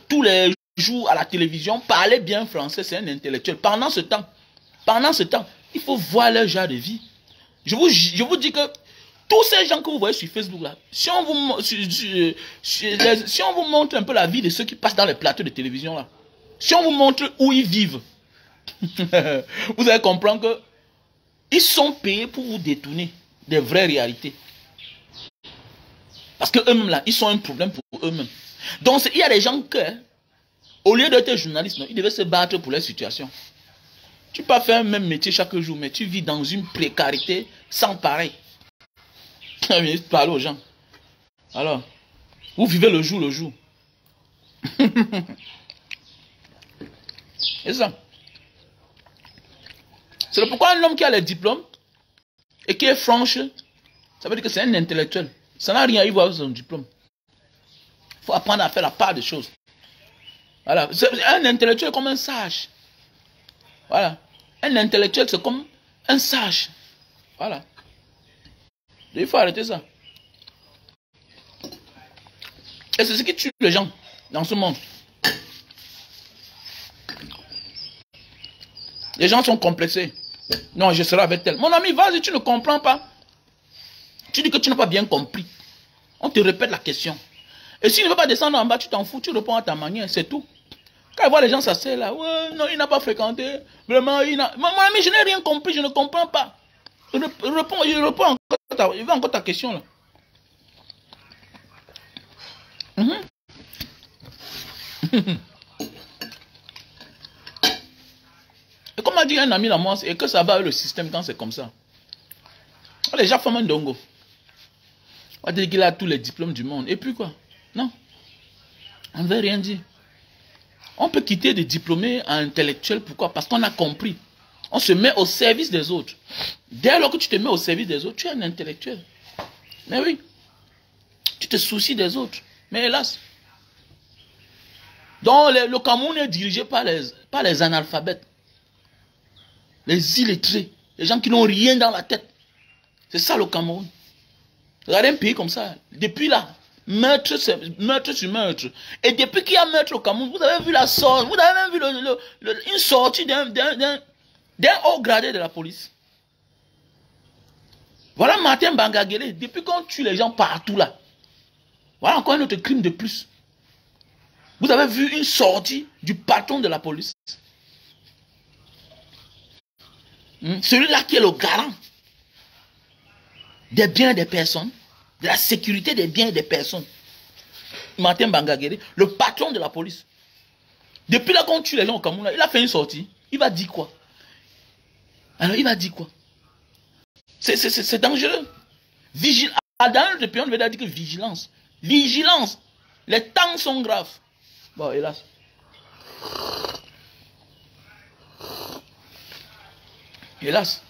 tous les jours à la télévision, parler bien français, c'est un intellectuel. Pendant ce temps, il faut voir leur genre de vie. Je vous dis que tous ces gens que vous voyez sur Facebook là, si on vous montre un peu la vie de ceux qui passent dans les plateaux de télévision là, si on vous montre où ils vivent, vous allez comprendre que ils sont payés pour vous détourner des vraies réalités. Parce que eux-mêmes là, ils sont un problème pour eux-mêmes. Donc il y a des gens que, au lieu d'être journaliste, ils devaient se battre pour leur situation. Tu peux pas faire un même métier chaque jour, mais tu vis dans une précarité sans pareil. Tu parles aux gens. Alors, vous vivez le jour le jour. C'est ça. C'est pourquoi un homme qui a les diplômes et qui est franche, ça veut dire que c'est un intellectuel. Ça n'a rien à voir avec son diplôme. Il faut apprendre à faire la part des choses. Voilà. Un intellectuel est comme un sage. Voilà. Un intellectuel, c'est comme un sage. Voilà. Il faut arrêter ça. Et c'est ce qui tue les gens dans ce monde. Les gens sont complexés. Non, je serai avec tel. Mon ami, vas-y, tu ne comprends pas. Tu dis que tu n'as pas bien compris. On te répète la question. Et s'il ne veut pas descendre en bas, tu t'en fous, tu réponds à ta manière, c'est tout. Quand il voit les gens s'asseoir là, ouais, non, il n'a pas fréquenté. Vraiment, il n'a... Mon ami, je n'ai rien compris, je ne comprends pas. Je réponds encore ta question là. m'a dit un ami à moi, et que ça va avec le système quand c'est comme ça. Les gens font un dongo. On va dire qu'il a tous les diplômes du monde. Et puis quoi? Non. On ne veut rien dire. On peut quitter des diplômés à intellectuels. Pourquoi? Parce qu'on a compris. On se met au service des autres. Dès lors que tu te mets au service des autres, tu es un intellectuel. Mais oui. Tu te soucies des autres. Mais hélas. Donc le Cameroun est dirigé par les analphabètes. Les illettrés. Les gens qui n'ont rien dans la tête. C'est ça le Cameroun. Regardez un pays comme ça. Depuis là, meurtre sur meurtre. Et depuis qu'il y a meurtre au Cameroun, vous avez vu la sortie, vous avez même vu une sortie d'un haut gradé de la police. Voilà Martin Bangagele. Depuis qu'on tue les gens partout là. Voilà encore un autre crime de plus. Vous avez vu une sortie du patron de la police. Celui-là qui est le garant des biens des personnes, de la sécurité des biens et des personnes. Martin Bangagele, le patron de la police. Depuis là qu'on tue les gens au Cameroun, il a fait une sortie. Il va dire quoi? Alors il va dire quoi? C'est dangereux. Dans notre pays, on devait dire que vigilance. Vigilance. Les temps sont graves. Bon, hélas. Hélas.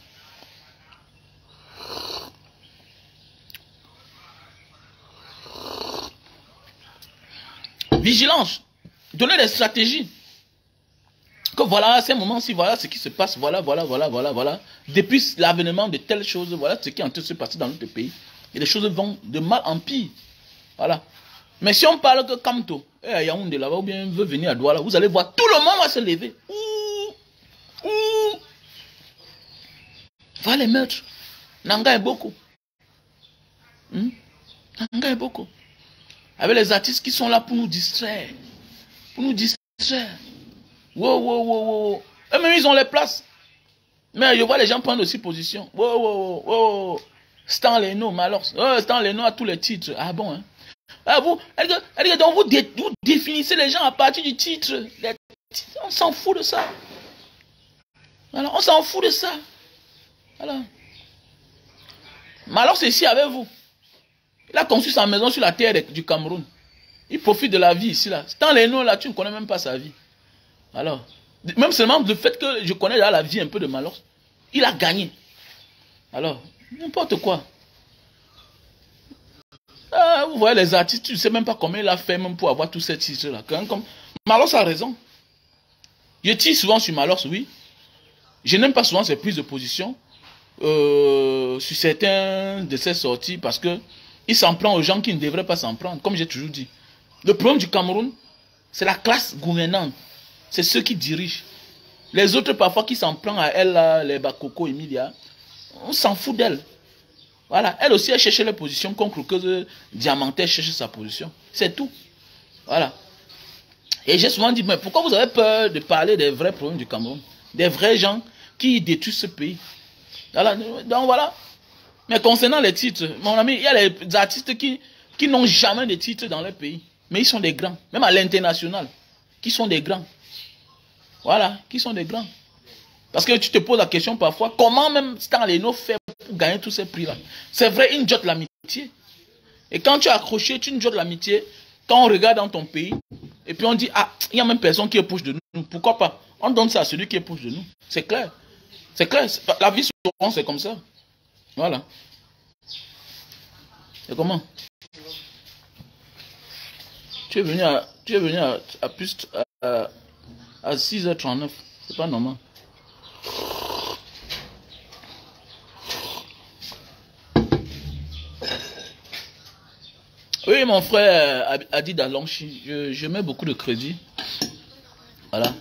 Vigilance. Donnez des stratégies. Que voilà, c'est un moment, si voilà ce qui se passe, voilà. Depuis l'avènement de telles choses, voilà ce qui est en train de se passer dans notre pays. Et les choses vont de mal en pire. Voilà. Mais si on parle que Kamto, Yaoundé là-bas, ou bien veut venir à Douala, vous allez voir, tout le monde va se lever. Va les meurtres. Nanga est beaucoup. Nanga est beaucoup. Avec les artistes qui sont là pour nous distraire. Pour nous distraire. Wow. Et même ils ont les places. Mais je vois les gens prendre aussi position. Wow. Stan Leno, Malors. Stan Leno a tous les titres. Ah bon, hein? Ah, donc vous définissez les gens à partir du titre. On s'en fout de ça. Voilà, on s'en fout de ça. Voilà. Malors, c'est ici avec vous. Il a construit sa maison sur la terre du Cameroun. Il profite de la vie ici, là. Stan Leno, là, tu ne connais même pas sa vie. Alors, même seulement le fait que je connais là la vie un peu de Malors, il a gagné. Alors, n'importe quoi. Ah, vous voyez les artistes, tu ne sais même pas combien il a fait même pour avoir tous ces titres-là. Malors a raison. Je tire souvent sur Malors, oui. Je n'aime pas souvent ses prises de position sur certains de ses sorties parce que il s'en prend aux gens qui ne devraient pas s'en prendre, comme j'ai toujours dit. Le problème du Cameroun, c'est la classe gouvernante. C'est ceux qui dirigent. Les autres, parfois, qui s'en prennent à elle, là, les Bakoko, Emilia, on s'en fout d'elle. Voilà. Elle aussi, elle cherche les positions, comme que Diamanté cherche sa position. C'est tout. Voilà. Et j'ai souvent dit, mais pourquoi vous avez peur de parler des vrais problèmes du Cameroun? Des vrais gens qui détruisent ce pays. Voilà. Donc voilà. Mais concernant les titres, mon ami, il y a les artistes qui n'ont jamais de titres dans leur pays. Mais ils sont des grands. Même à l'international. Qui sont des grands. Voilà. Qui sont des grands. Parce que tu te poses la question parfois, comment même Stan Leno fait pour gagner tous ces prix-là? C'est vrai, il jotte l'amitié. Et quand tu es accroché, tu jottes l'amitié. Quand on regarde dans ton pays, et puis on dit, ah, il y a même personne qui est proche de nous. Pourquoi pas? On donne ça à celui qui est proche de nous. C'est clair. C'est clair. La vie souvent, c'est comme ça. Voilà. C'est comment? Tu es venu à 6h39. C'est pas normal. Oui, mon frère a dit d'Alonchi. Je mets beaucoup de crédit. Voilà.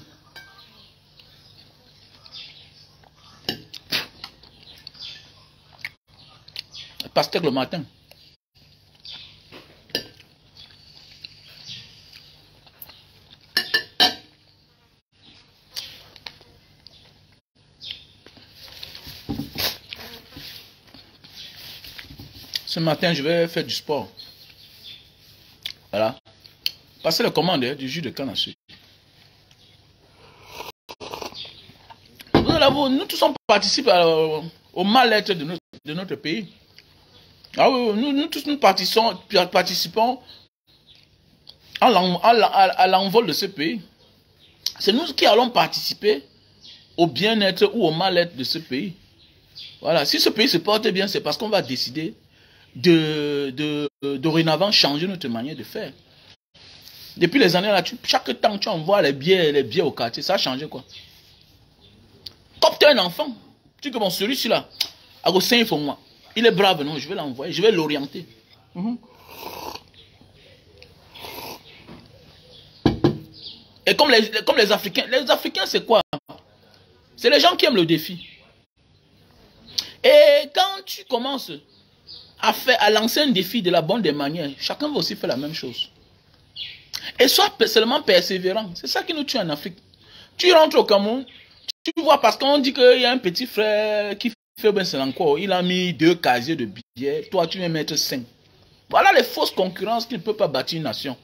Pastèque le matin. Ce matin, je vais faire du sport. Voilà. Passez la commande du jus de canne à sucre. Vous allez Voilà, nous tous on participe au mal-être de notre pays. Ah oui, nous tous nous participons à l'envol de ce pays. C'est nous qui allons participer au bien-être ou au mal-être de ce pays. Voilà, si ce pays se porte bien, c'est parce qu'on va décider de dorénavant changer notre manière de faire. Depuis les années là, chaque temps tu envoies les billets au quartier, ça a changé quoi? Comme tu es un enfant, tu dis que bon, celui-ci là, il est brave, non, je vais l'envoyer, je vais l'orienter. Et comme les Africains c'est quoi? C'est les gens qui aiment le défi. Et quand tu commences à lancer un défi de la bonne des manières, chacun va aussi faire la même chose. Et sois seulement persévérant. C'est ça qui nous tue en Afrique. Tu rentres au Cameroun, tu vois, parce qu'on dit qu'il y a un petit frère qui fait ben c'est encore. Il a mis 2 casiers de billets. Toi, tu viens mettre 5. Voilà les fausses concurrences qui ne peuvent pas bâtir une nation.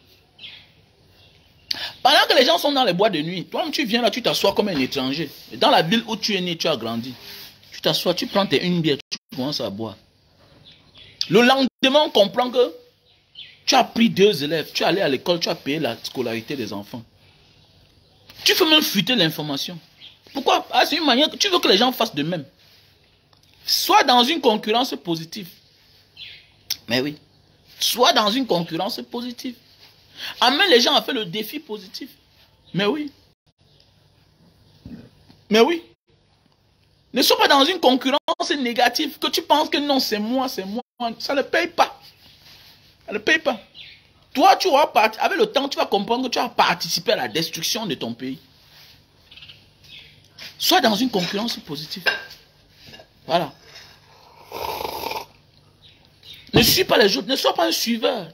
Pendant que les gens sont dans les boîtes de nuit, toi, tu viens là, tu t'assois comme un étranger. Et dans la ville où tu es né, tu as grandi. Tu t'assois, tu prends une bière, tu commences à boire. Le lendemain, on comprend que tu as pris 2 élèves, tu es allé à l'école, tu as payé la scolarité des enfants. Tu fais même fuiter l'information. Pourquoi? Ah, c'est une manière que tu veux que les gens fassent de même. Sois dans une concurrence positive. Mais oui. Sois dans une concurrence positive. Amène les gens à faire le défi positif. Mais oui. Mais oui. Ne sois pas dans une concurrence négative que tu penses que non, c'est moi, c'est moi. Ça ne paye pas. Ça ne paye pas. Toi, tu auras avec le temps, tu vas comprendre que tu as participé à la destruction de ton pays. Sois dans une concurrence positive. Voilà. Ne suis pas les autres, ne sois pas un suiveur.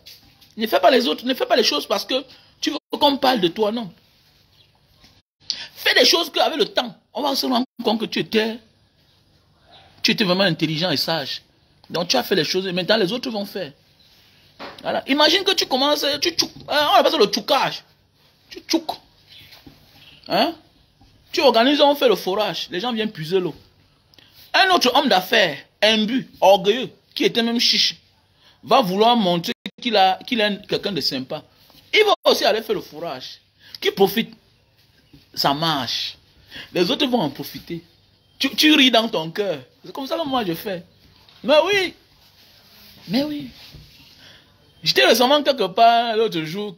Ne fais pas les autres, ne fais pas les choses parce que tu veux qu'on parle de toi, non. Fais des choses qu'avec le temps, on va se rendre compte que tu étais vraiment intelligent et sage. Donc tu as fait les choses et maintenant les autres vont faire. Voilà. Imagine que tu commences, on appelle ça le tchoukage. Tu tchouk. Hein? Tu organises, on fait le forage. Les gens viennent puiser l'eau. Un autre homme d'affaires, imbu, orgueilleux, qui était même chiche, va vouloir montrer qu'il est quelqu'un de sympa. Il va aussi aller faire le forage. Qui profite? Ça marche. Les autres vont en profiter. Tu ris dans ton cœur. C'est comme ça que moi je fais. Mais oui. Mais oui. J'étais récemment quelque part l'autre jour.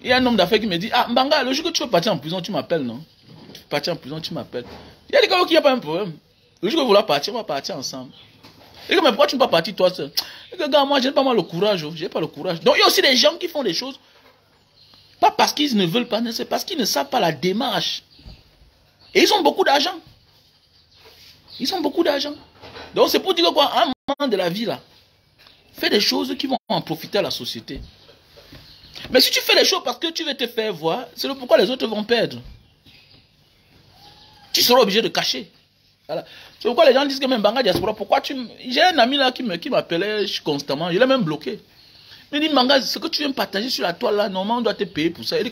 Il y a un homme d'affaires qui me dit, ah Mbanga, le jour que tu veux partir en prison, tu m'appelles, non? Tu veux partir en prison, tu m'appelles. Il y a des gars qui n'ont pas un problème. Le jour que vous voulez partir, on va partir ensemble. Et mais pourquoi tu ne peux pas partir toi seul? Et que, gars, moi, j'ai pas le courage. J'ai pas le courage. Donc, il y a aussi des gens qui font des choses, pas parce qu'ils ne veulent pas, c'est parce qu'ils ne savent pas la démarche. Et ils ont beaucoup d'argent. Ils ont beaucoup d'argent. Donc, c'est pour dire quoi, à un moment de la vie, là, fais des choses qui vont en profiter à la société. Mais si tu fais les choses parce que tu veux te faire voir, c'est pourquoi les autres vont perdre. Tu seras obligé de cacher. Voilà. C'est pourquoi les gens disent que même Mbanga Diaspora, pourquoi tu... J'ai un ami là qui m'appelait constamment, je l'ai même bloqué. Il me dit, Mbanga, ce que tu viens partager sur la toile là, normalement on doit te payer pour ça. Il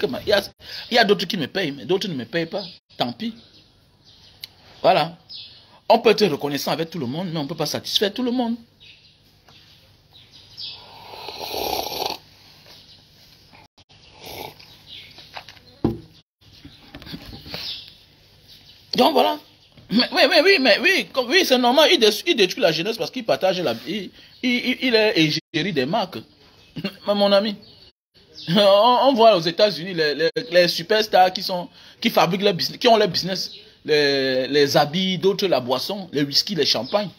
y a d'autres qui me payent, mais d'autres ne me payent pas. Tant pis. Voilà. On peut être reconnaissant avec tout le monde, mais on ne peut pas satisfaire tout le monde. Donc voilà. Oui, c'est normal. Il détruit la jeunesse parce qu'il partage il est égérie des marques. Mon ami. On voit aux États-Unis les superstars qui fabriquent leur business, qui ont leur business, les habits, d'autres la boisson, les whisky, les champagnes.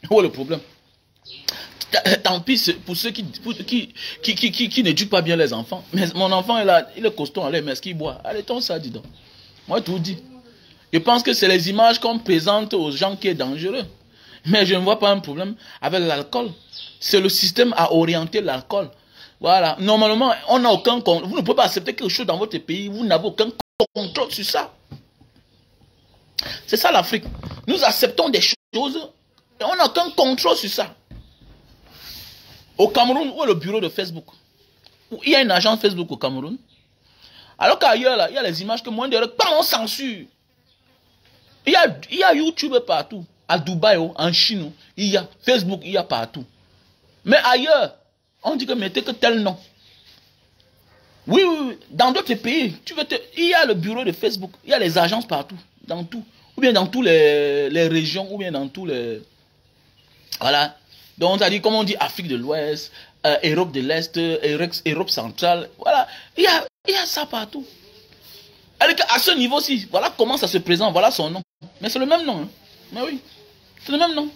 Où est le problème? Tant pis pour ceux qui n'éduquent pas bien les enfants. Mais mon enfant il est costaud, allez, mais est-ce qu'il boit? Allez, ton ça, dis donc. Moi, tout dit. Je pense que c'est les images qu'on présente aux gens qui est dangereux. Mais je ne vois pas un problème avec l'alcool. C'est le système à orienter l'alcool. Voilà. Normalement, on n'a aucun contrôle. Vous ne pouvez pas accepter quelque chose dans votre pays. Vous n'avez aucun contrôle sur ça. C'est ça l'Afrique. Nous acceptons des choses et on n'a aucun contrôle sur ça. Au Cameroun, où est le bureau de Facebook? Il y a une agence Facebook au Cameroun. Alors qu'ailleurs, il y a les images que moins de on censure. Il y a YouTube partout. À Dubaï, en Chine, il y a Facebook, il y a partout. Mais ailleurs, on dit que mettez que tel nom. Oui, oui, oui. Dans d'autres pays, il y a le bureau de Facebook, il y a les agences partout, dans tout. Ou bien dans toutes les régions, ou bien dans tous les... Voilà. Donc on a dit, comme on dit, Afrique de l'Ouest, Europe de l'Est, Europe centrale. Voilà. Il y a ça partout. À ce niveau-ci, voilà comment ça se présente, voilà son nom. Mais c'est le même nom. Hein. Mais oui, c'est le même nom.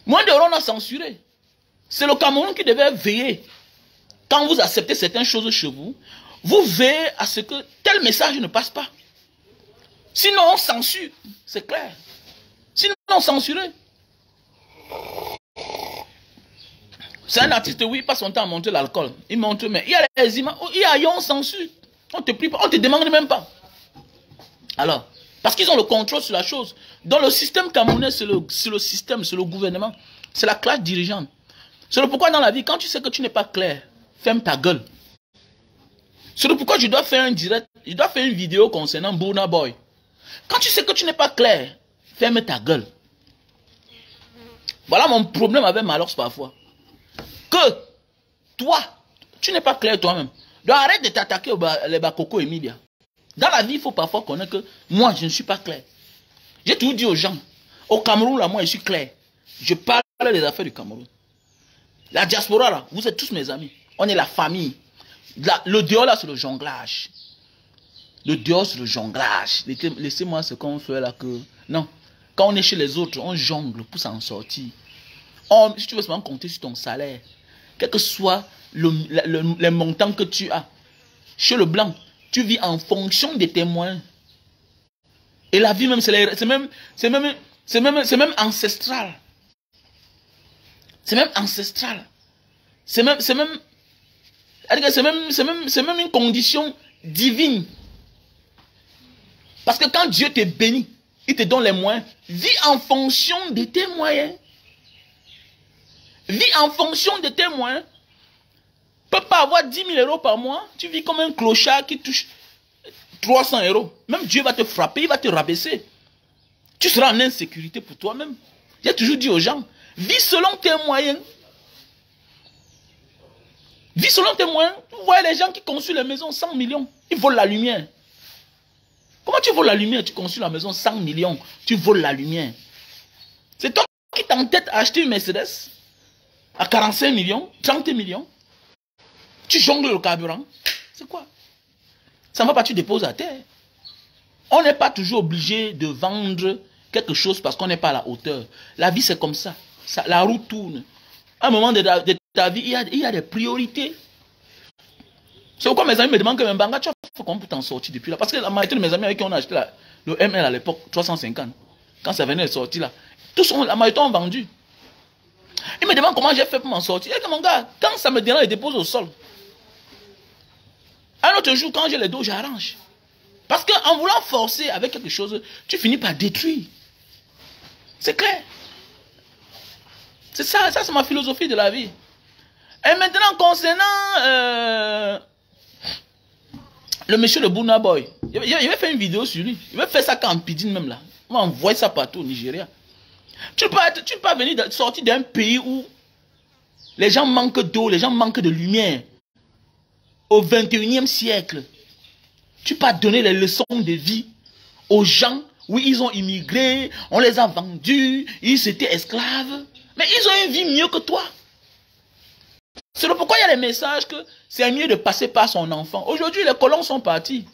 Moins de on a censuré. C'est le Cameroun qui devait veiller. Quand vous acceptez certaines choses chez vous, vous veillez à ce que tel message ne passe pas. Sinon, on censure. C'est clair. Sinon, on censure. C'est un artiste, oui, il passe son temps à monter l'alcool. Il montre, mais il y a les images, il y a on censure. On te prie pas, on te demande même pas. Alors, parce qu'ils ont le contrôle sur la chose. Dans le système camerounais, c'est le système, c'est le gouvernement, c'est la classe dirigeante. C'est le pourquoi dans la vie, quand tu sais que tu n'es pas clair, ferme ta gueule. C'est le pourquoi je dois faire un direct, je dois faire une vidéo concernant Burna Boy. Quand tu sais que tu n'es pas clair, ferme ta gueule. Voilà mon problème avec Malox parfois. Que toi, tu n'es pas clair toi-même. Donc arrête de t'attaquer aux Bakoko et Media. Dans la vie, il faut parfois connaître que moi, je ne suis pas clair. J'ai toujours dit aux gens, au Cameroun, là, moi, je suis clair. Je parle des affaires du Cameroun. La diaspora, là, vous êtes tous mes amis. On est la famille. Le dehors, là, c'est le jonglage. Le dehors, c'est le jonglage. Laissez-moi ce qu'on fait là que... Non. Quand on est chez les autres, on jongle pour s'en sortir. Si tu veux seulement compter sur ton salaire, quel que soit les montants que tu as, chez le blanc, tu vis en fonction des témoins. Et la vie même, c'est même ancestral. C'est même ancestral. C'est même une condition divine. Parce que quand Dieu te bénit, il te donne les moyens. Vis en fonction de tes moyens. Vis en fonction de tes moyens. Tu ne peux pas avoir 10 000 euros par mois. Tu vis comme un clochard qui touche 300 euros. Même Dieu va te frapper, il va te rabaisser. Tu seras en insécurité pour toi-même. J'ai toujours dit aux gens, vis selon tes moyens. Vis selon tes moyens. Vous voyez les gens qui construisent les maisons 100 millions. Ils volent la lumière. Comment tu voles la lumière? Tu construis la maison 100 millions. Tu voles la lumière. C'est toi qui t'entêtes à acheter une Mercedes à 45 millions, 30 millions. Tu jongles le carburant. C'est quoi? Ça ne va pas, tu déposes à terre. On n'est pas toujours obligé de vendre quelque chose parce qu'on n'est pas à la hauteur. La vie, c'est comme ça. La roue tourne. À un moment de ta vie, il y a des priorités. C'est pourquoi mes amis me demandent que même Banga, tu as fait comment pour t'en sortir depuis là. Parce que la majorité de mes amis avec qui on a acheté le ML à l'époque, 350, quand ça venait de sortir là, la majorité ont vendu. Ils me demandent comment j'ai fait pour m'en sortir. Et que mon gars, quand ça me dérange, je dépose au sol. Un autre jour, quand j'ai les dos, j'arrange. Parce qu'en voulant forcer avec quelque chose, tu finis par détruire. C'est clair. C'est ça, c'est ma philosophie de la vie. Et maintenant, concernant le monsieur de Burna Boy, il va faire une vidéo sur lui. Il va faire ça quand Pidine même là. On va envoyer ça partout au Nigeria. Tu ne peux pas venir sortir d'un pays où les gens manquent d'eau, les gens manquent de lumière. Au 21e siècle, tu peux donner les leçons de vie aux gens. Oui, ils ont immigré, on les a vendus, ils étaient esclaves. Mais ils ont une vie mieux que toi. C'est pourquoi il y a les messages que c'est mieux de passer par son enfant. Aujourd'hui, les colons sont partis.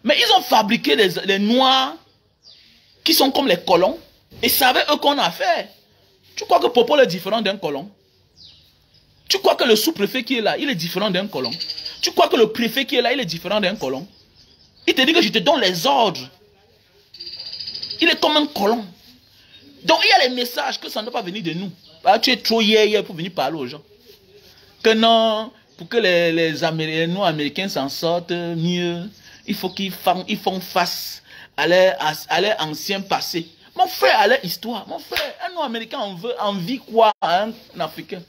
Mais ils ont fabriqué les noirs qui sont comme les colons. Et savaient eux qu'on a fait. Tu crois que Popol est différent d'un colon? Tu crois que le sous-préfet qui est là, il est différent d'un colon? Tu crois que le préfet qui est là, il est différent d'un colon? Il te dit que je te donne les ordres. Il est comme un colon. Donc il y a les messages que ça ne doit pas venir de nous. Ah, tu es trop hier pour venir parler aux gens. Que non, pour que les Noirs américains s'en sortent mieux, il faut qu'ils font face à leur ancien passé. Mon frère a leur histoire. Mon frère, un Noir américain en vit quoi à un Africain?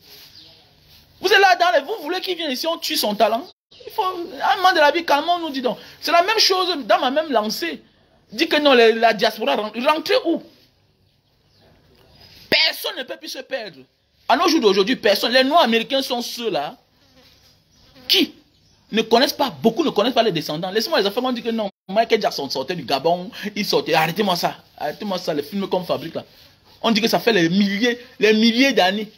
Vous êtes là, vous voulez qu'il vienne ici, on tue son talent. Il faut, un moment de la vie, calmement, on nous dit donc. C'est la même chose dans ma même lancée. dit que non, la diaspora rentrer où? Personne ne peut plus se perdre. À nos jours d'aujourd'hui, personne. Les Noirs américains sont ceux-là qui ne connaissent pas, beaucoup ne connaissent pas les descendants. Laissez-moi les affaires, on dit que non, Michael Jackson sortait du Gabon, il sortait, arrêtez-moi ça, les films qu'on fabrique là. On dit que ça fait les milliers d'années.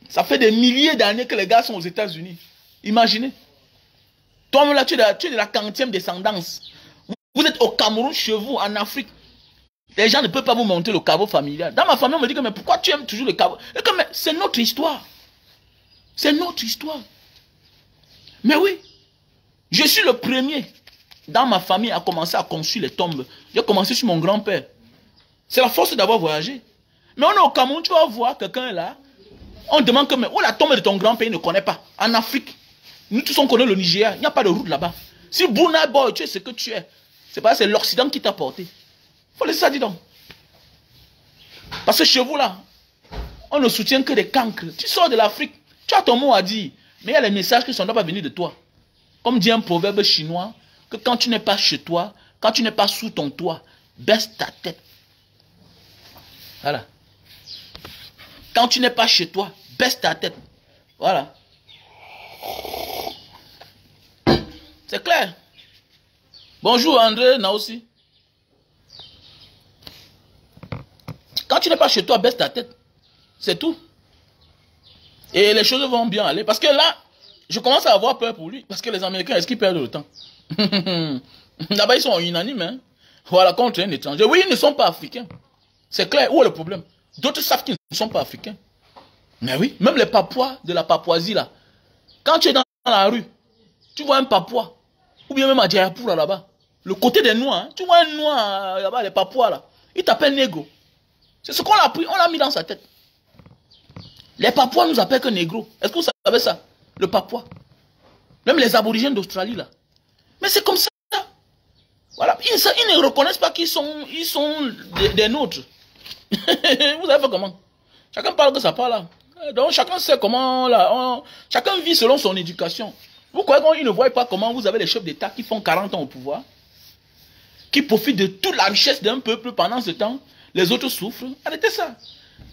Ça fait des milliers d'années que les gars sont aux États-Unis. Imaginez. Toi-même là, tu es de la 40e descendance. Vous êtes au Cameroun, chez vous, en Afrique. Les gens ne peuvent pas vous montrer le caveau familial. Dans ma famille, on me dit que mais pourquoi tu aimes toujours le caveau? C'est notre histoire. C'est notre histoire. Mais oui, je suis le premier dans ma famille à commencer à construire les tombes. J'ai commencé sur mon grand-père. C'est la force d'avoir voyagé. Mais on est au Cameroun, tu vas voir quelqu'un là. On demande que mais où la tombe de ton grand-père ne connaît pas. En Afrique, nous tous on connaît le Nigeria. Il n'y a pas de route là-bas. Si Burna Boy, tu es ce que tu es, c'est pas c'est l'Occident qui t'a porté. Faut laisser ça, dis donc. Parce que chez vous là, on ne soutient que des cancres. Tu sors de l'Afrique, tu as ton mot à dire. Mais il y a les messages qui ne sont pas venus de toi. Comme dit un proverbe chinois, que quand tu n'es pas chez toi, quand tu n'es pas sous ton toit, baisse ta tête. Voilà. Quand tu n'es pas chez toi, baisse ta tête. Voilà. C'est clair. Bonjour André Naosi. Quand tu n'es pas chez toi, baisse ta tête. C'est tout. Et les choses vont bien aller. Parce que là, je commence à avoir peur pour lui. Parce que les Américains, est-ce qu'ils perdent le temps? Là-bas, ils sont unanimes. Hein? Voilà, contre un étranger. Oui, ils ne sont pas africains. C'est clair. Où est le problème? D'autres savent qu'ils ne sont pas africains. Mais oui, même les Papouas de la Papouasie, là. Quand tu es dans la rue, tu vois un Papouas. Ou bien même à Djayapura, là-bas. Le côté des Noirs. Hein? Tu vois un Noir, là-bas, les Papouas, là. Il t'appelle négro. C'est ce qu'on a pris. On l'a mis dans sa tête. Les Papouas nous appellent que négro. Est-ce que vous savez ça? Le Papouas. Même les aborigènes d'Australie, là. Mais c'est comme ça. Voilà. Ils ne reconnaissent pas qu'ils sont, des nôtres. Vous avez fait comment? Chacun parle de sa part, là. Donc, chacun sait comment, là. Chacun vit selon son éducation. Vous croyez qu'ils ne voient pas comment vous avez les chefs d'État qui font 40 ans au pouvoir, qui profitent de toute la richesse d'un peuple pendant ce temps, les autres souffrent? Arrêtez ça.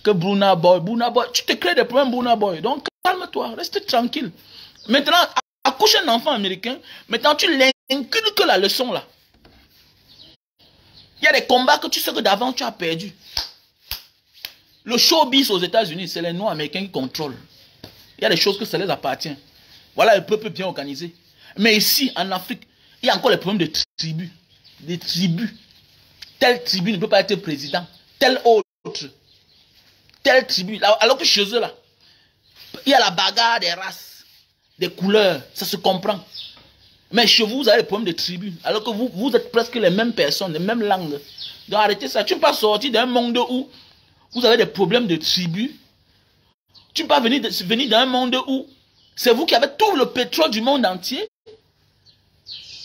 Que Burna Boy, tu te crées des problèmes, Burna Boy. Donc, calme-toi, reste tranquille. Maintenant, accouche un enfant américain, maintenant tu l'inculques la leçon là. Il y a des combats que tu sais que d'avant tu as perdu. Le showbiz aux États-Unis, c'est les Noirs américains qui contrôlent. Il y a des choses que ça les appartient. Voilà le peuple bien organisé. Mais ici, en Afrique, il y a encore les problèmes de tribus. Des tribus. Telle tribu ne peut pas être président. Telle autre. Telle tribu. Alors que chez eux, là, il y a la bagarre des races, des couleurs. Ça se comprend. Mais chez vous, vous avez des problèmes de tribus. Alors que vous êtes presque les mêmes personnes, les mêmes langues. Donc arrêtez ça. Tu ne peux pas sortir d'un monde où vous avez des problèmes de tribus. Tu ne peux pas venir d'un monde où c'est vous qui avez tout le pétrole du monde entier.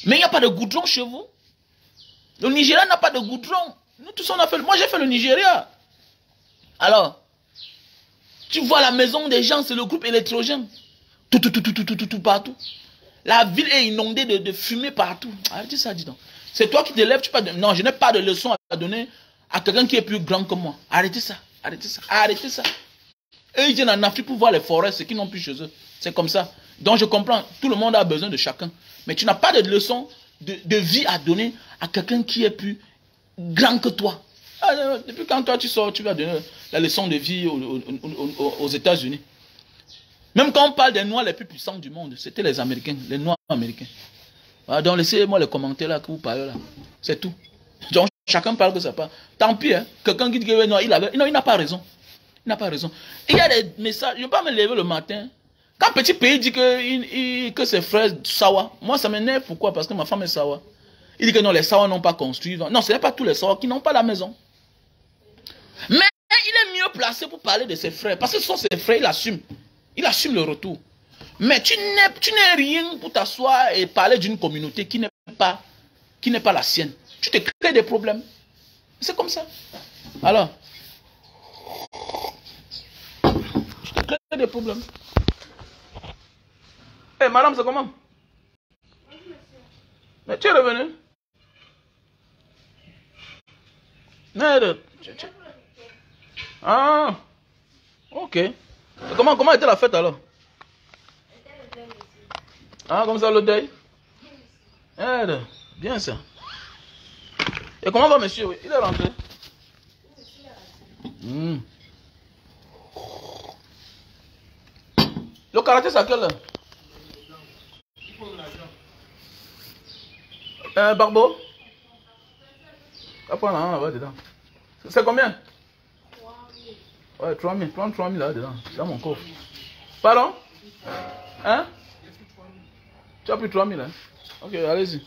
Mais il n'y a pas de goudron chez vous. Le Nigeria n'a pas de goudron. Nous tous on a fait. Moi j'ai fait le Nigeria. Alors, tu vois la maison des gens, c'est le groupe électrogène. Tout partout. La ville est inondée de fumée partout. Arrêtez ça, dis donc. C'est toi qui te lèves, tu peux pas. Non, je n'ai pas de leçon à donner à quelqu'un qui est plus grand que moi. Arrêtez ça, arrêtez ça, arrêtez ça. Eux, ils viennent en Afrique pour voir les forêts, ce qu'ils n'ont plus chez eux. C'est comme ça. Donc je comprends, tout le monde a besoin de chacun. Mais tu n'as pas de leçon de vie à donner à quelqu'un qui est plus grand que toi. Depuis quand toi tu sors, tu vas donner la leçon de vie aux États-Unis. Même quand on parle des Noirs les plus puissants du monde, c'était les Américains, les Noirs américains. Voilà, donc laissez-moi les commentaires là que vous parlez là. C'est tout. Donc chacun parle que ça parle. Tant pis, hein, quelqu'un qui dit que non, il n'a pas raison. Il n'a pas raison. Il y a des messages, je ne vais pas me lever le matin. Quand un petit pays dit que ses frères Sawa, moi ça m'énerve. Pourquoi? Parce que ma femme est Sawa. Il dit que non, les Sawa n'ont pas construit. Non, ce n'est pas tous les Sawa qui n'ont pas la maison. Mais il est mieux placé pour parler de ses frères. Parce que ce sont ses frères, il assume. Il assume le retour. Mais tu n'es rien pour t'asseoir et parler d'une communauté qui n'est pas la sienne. Tu te crées des problèmes. C'est comme ça. Alors, tu te crées des problèmes. Eh, madame, c'est comment? Mais tu es revenu? Merde. Ah, ok. Comment était la fête alors? Ah, comme ça le deuil? Merde, bien ça. Et comment va monsieur? Il est rentré? Le karaté, c'est à quelle heure? Barbeau? Après, on va dedans. C'est combien? 3000. Ouais, 3000. Prends 3000 là dedans. Dans mon coffre. Pardon? Hein? Tu as pris 3000 hein? Ok, allez-y.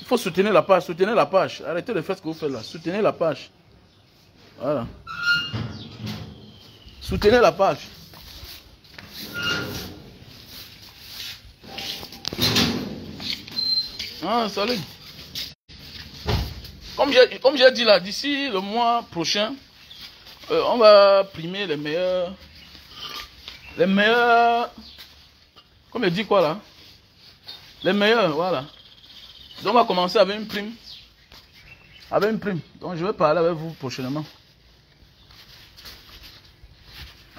Il faut soutenir la page, soutenir la page. Arrêtez de faire ce que vous faites là. Soutenez la page. Voilà. Soutenez la page. Ah, salut. Comme j'ai dit là, d'ici le mois prochain, on va primer les meilleurs. Les meilleurs. Comme il dit quoi là? Les meilleurs, voilà. Donc on va commencer avec une prime. Avec une prime. Donc je vais parler avec vous prochainement.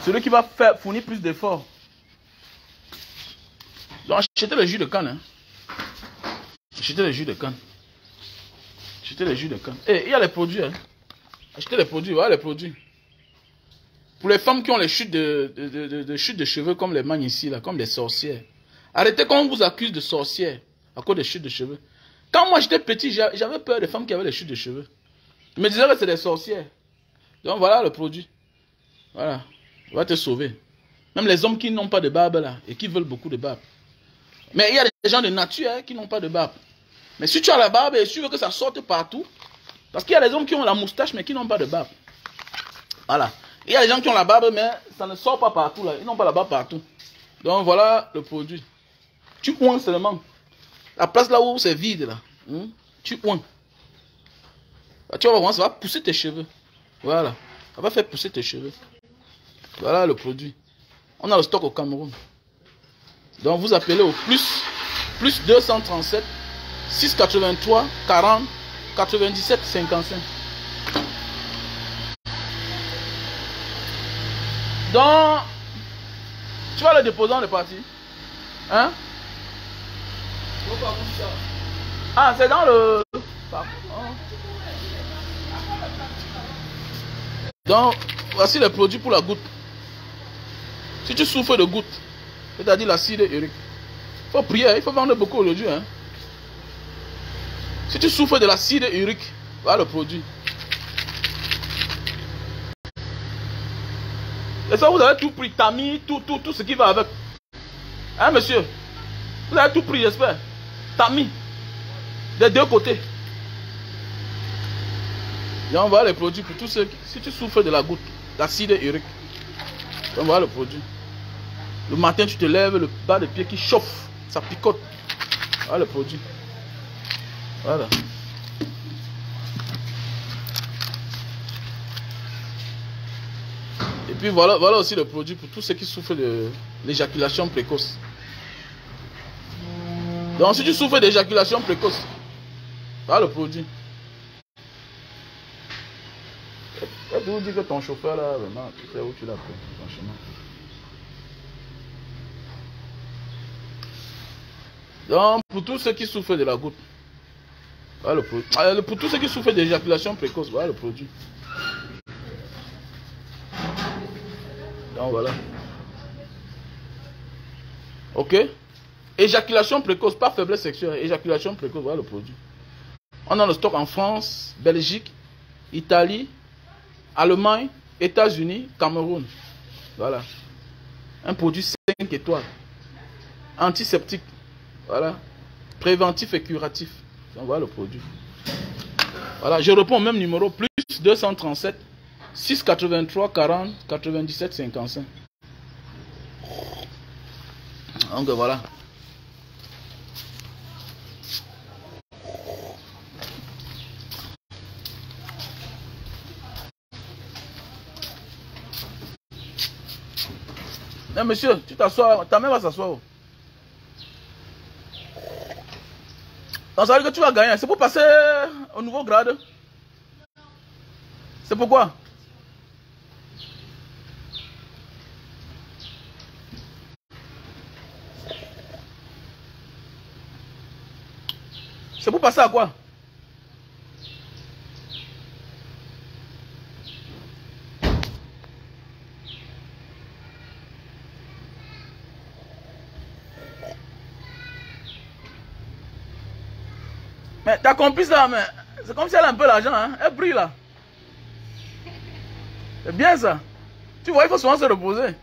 Celui qui va fournir plus d'efforts. Donc achetez le jus de canne. Hein. Achetez le jus de canne. Achetez le jus de canne. Et il y a les produits. Hein. Achetez les produits. Voilà les produits. Pour les femmes qui ont les chutes de chutes de cheveux comme les magnes ici, là, comme les sorcières. Arrêtez quand on vous accuse de sorcières à cause des chutes de cheveux. Quand moi j'étais petit, j'avais peur des femmes qui avaient les chutes de cheveux. Je me disais que c'est des sorcières. Donc voilà le produit. Voilà. Il va te sauver. Même les hommes qui n'ont pas de barbe là et qui veulent beaucoup de barbe. Mais il y a des gens de nature hein, qui n'ont pas de barbe. Mais si tu as la barbe et tu veux que ça sorte partout, parce qu'il y a des hommes qui ont la moustache mais qui n'ont pas de barbe. Voilà. Il y a des gens qui ont la barbe mais ça ne sort pas partout là. Ils n'ont pas la barbe partout. Donc voilà le produit. Tu oins seulement. La place là où c'est vide là. Tu oins. Tu vas voir, ça va pousser tes cheveux. Voilà. Ça va faire pousser tes cheveux. Voilà le produit. On a le stock au Cameroun. Donc vous appelez au plus 237 683 40 97 55. Donc tu vas le déposer dans le parti. Hein? Ah, c'est dans le... Donc, voici les produits pour la goutte. Si tu souffres de goutte, c'est-à-dire l'acide urique, il faut prier, il faut vendre beaucoup aujourd'hui. Hein. Si tu souffres de l'acide urique, voilà le produit. Et ça, vous avez tout pris, tamis, tout ce qui va avec. Hein, monsieur? Vous avez tout pris, j'espère. Tamis. Des deux côtés. Et on voit les produits pour tous ceux qui... Si tu souffres de la goutte, l'acide urique, on voit le produit. Le matin, tu te lèves, le bas de pied qui chauffe, ça picote. Voilà le produit. Voilà. Et puis voilà aussi le produit pour tous ceux qui souffrent de l'éjaculation précoce. Donc si tu souffres d'éjaculation précoce, voilà le produit. Je vous dis que ton chauffeur là, vraiment, tu sais où tu l'as pris, franchement. Donc, pour tous ceux qui souffrent de la goutte, voilà le produit. Pour tous ceux qui souffrent d'éjaculation précoce, voilà le produit. Donc, voilà. Ok? Éjaculation précoce, pas faiblesse sexuelle. Éjaculation précoce, voilà le produit. On a le stock en France, Belgique, Italie, Allemagne, États-Unis, Cameroun. Voilà. Un produit 5 étoiles. Antiseptique. Voilà. Préventif et curatif. Donc voilà le produit. Voilà. Je réponds au même numéro. Plus 237 683 40 97 55. Donc voilà. Eh, monsieur, tu t'assois, ta mère va s'asseoir. Donc ça veut dire que tu vas gagner. C'est pour passer au nouveau grade. C'est pourquoi? C'est pour passer à quoi? Mais ta complice là, mais c'est comme si elle a un peu l'argent, hein? Elle brille là. C'est bien ça. Tu vois, il faut souvent se reposer.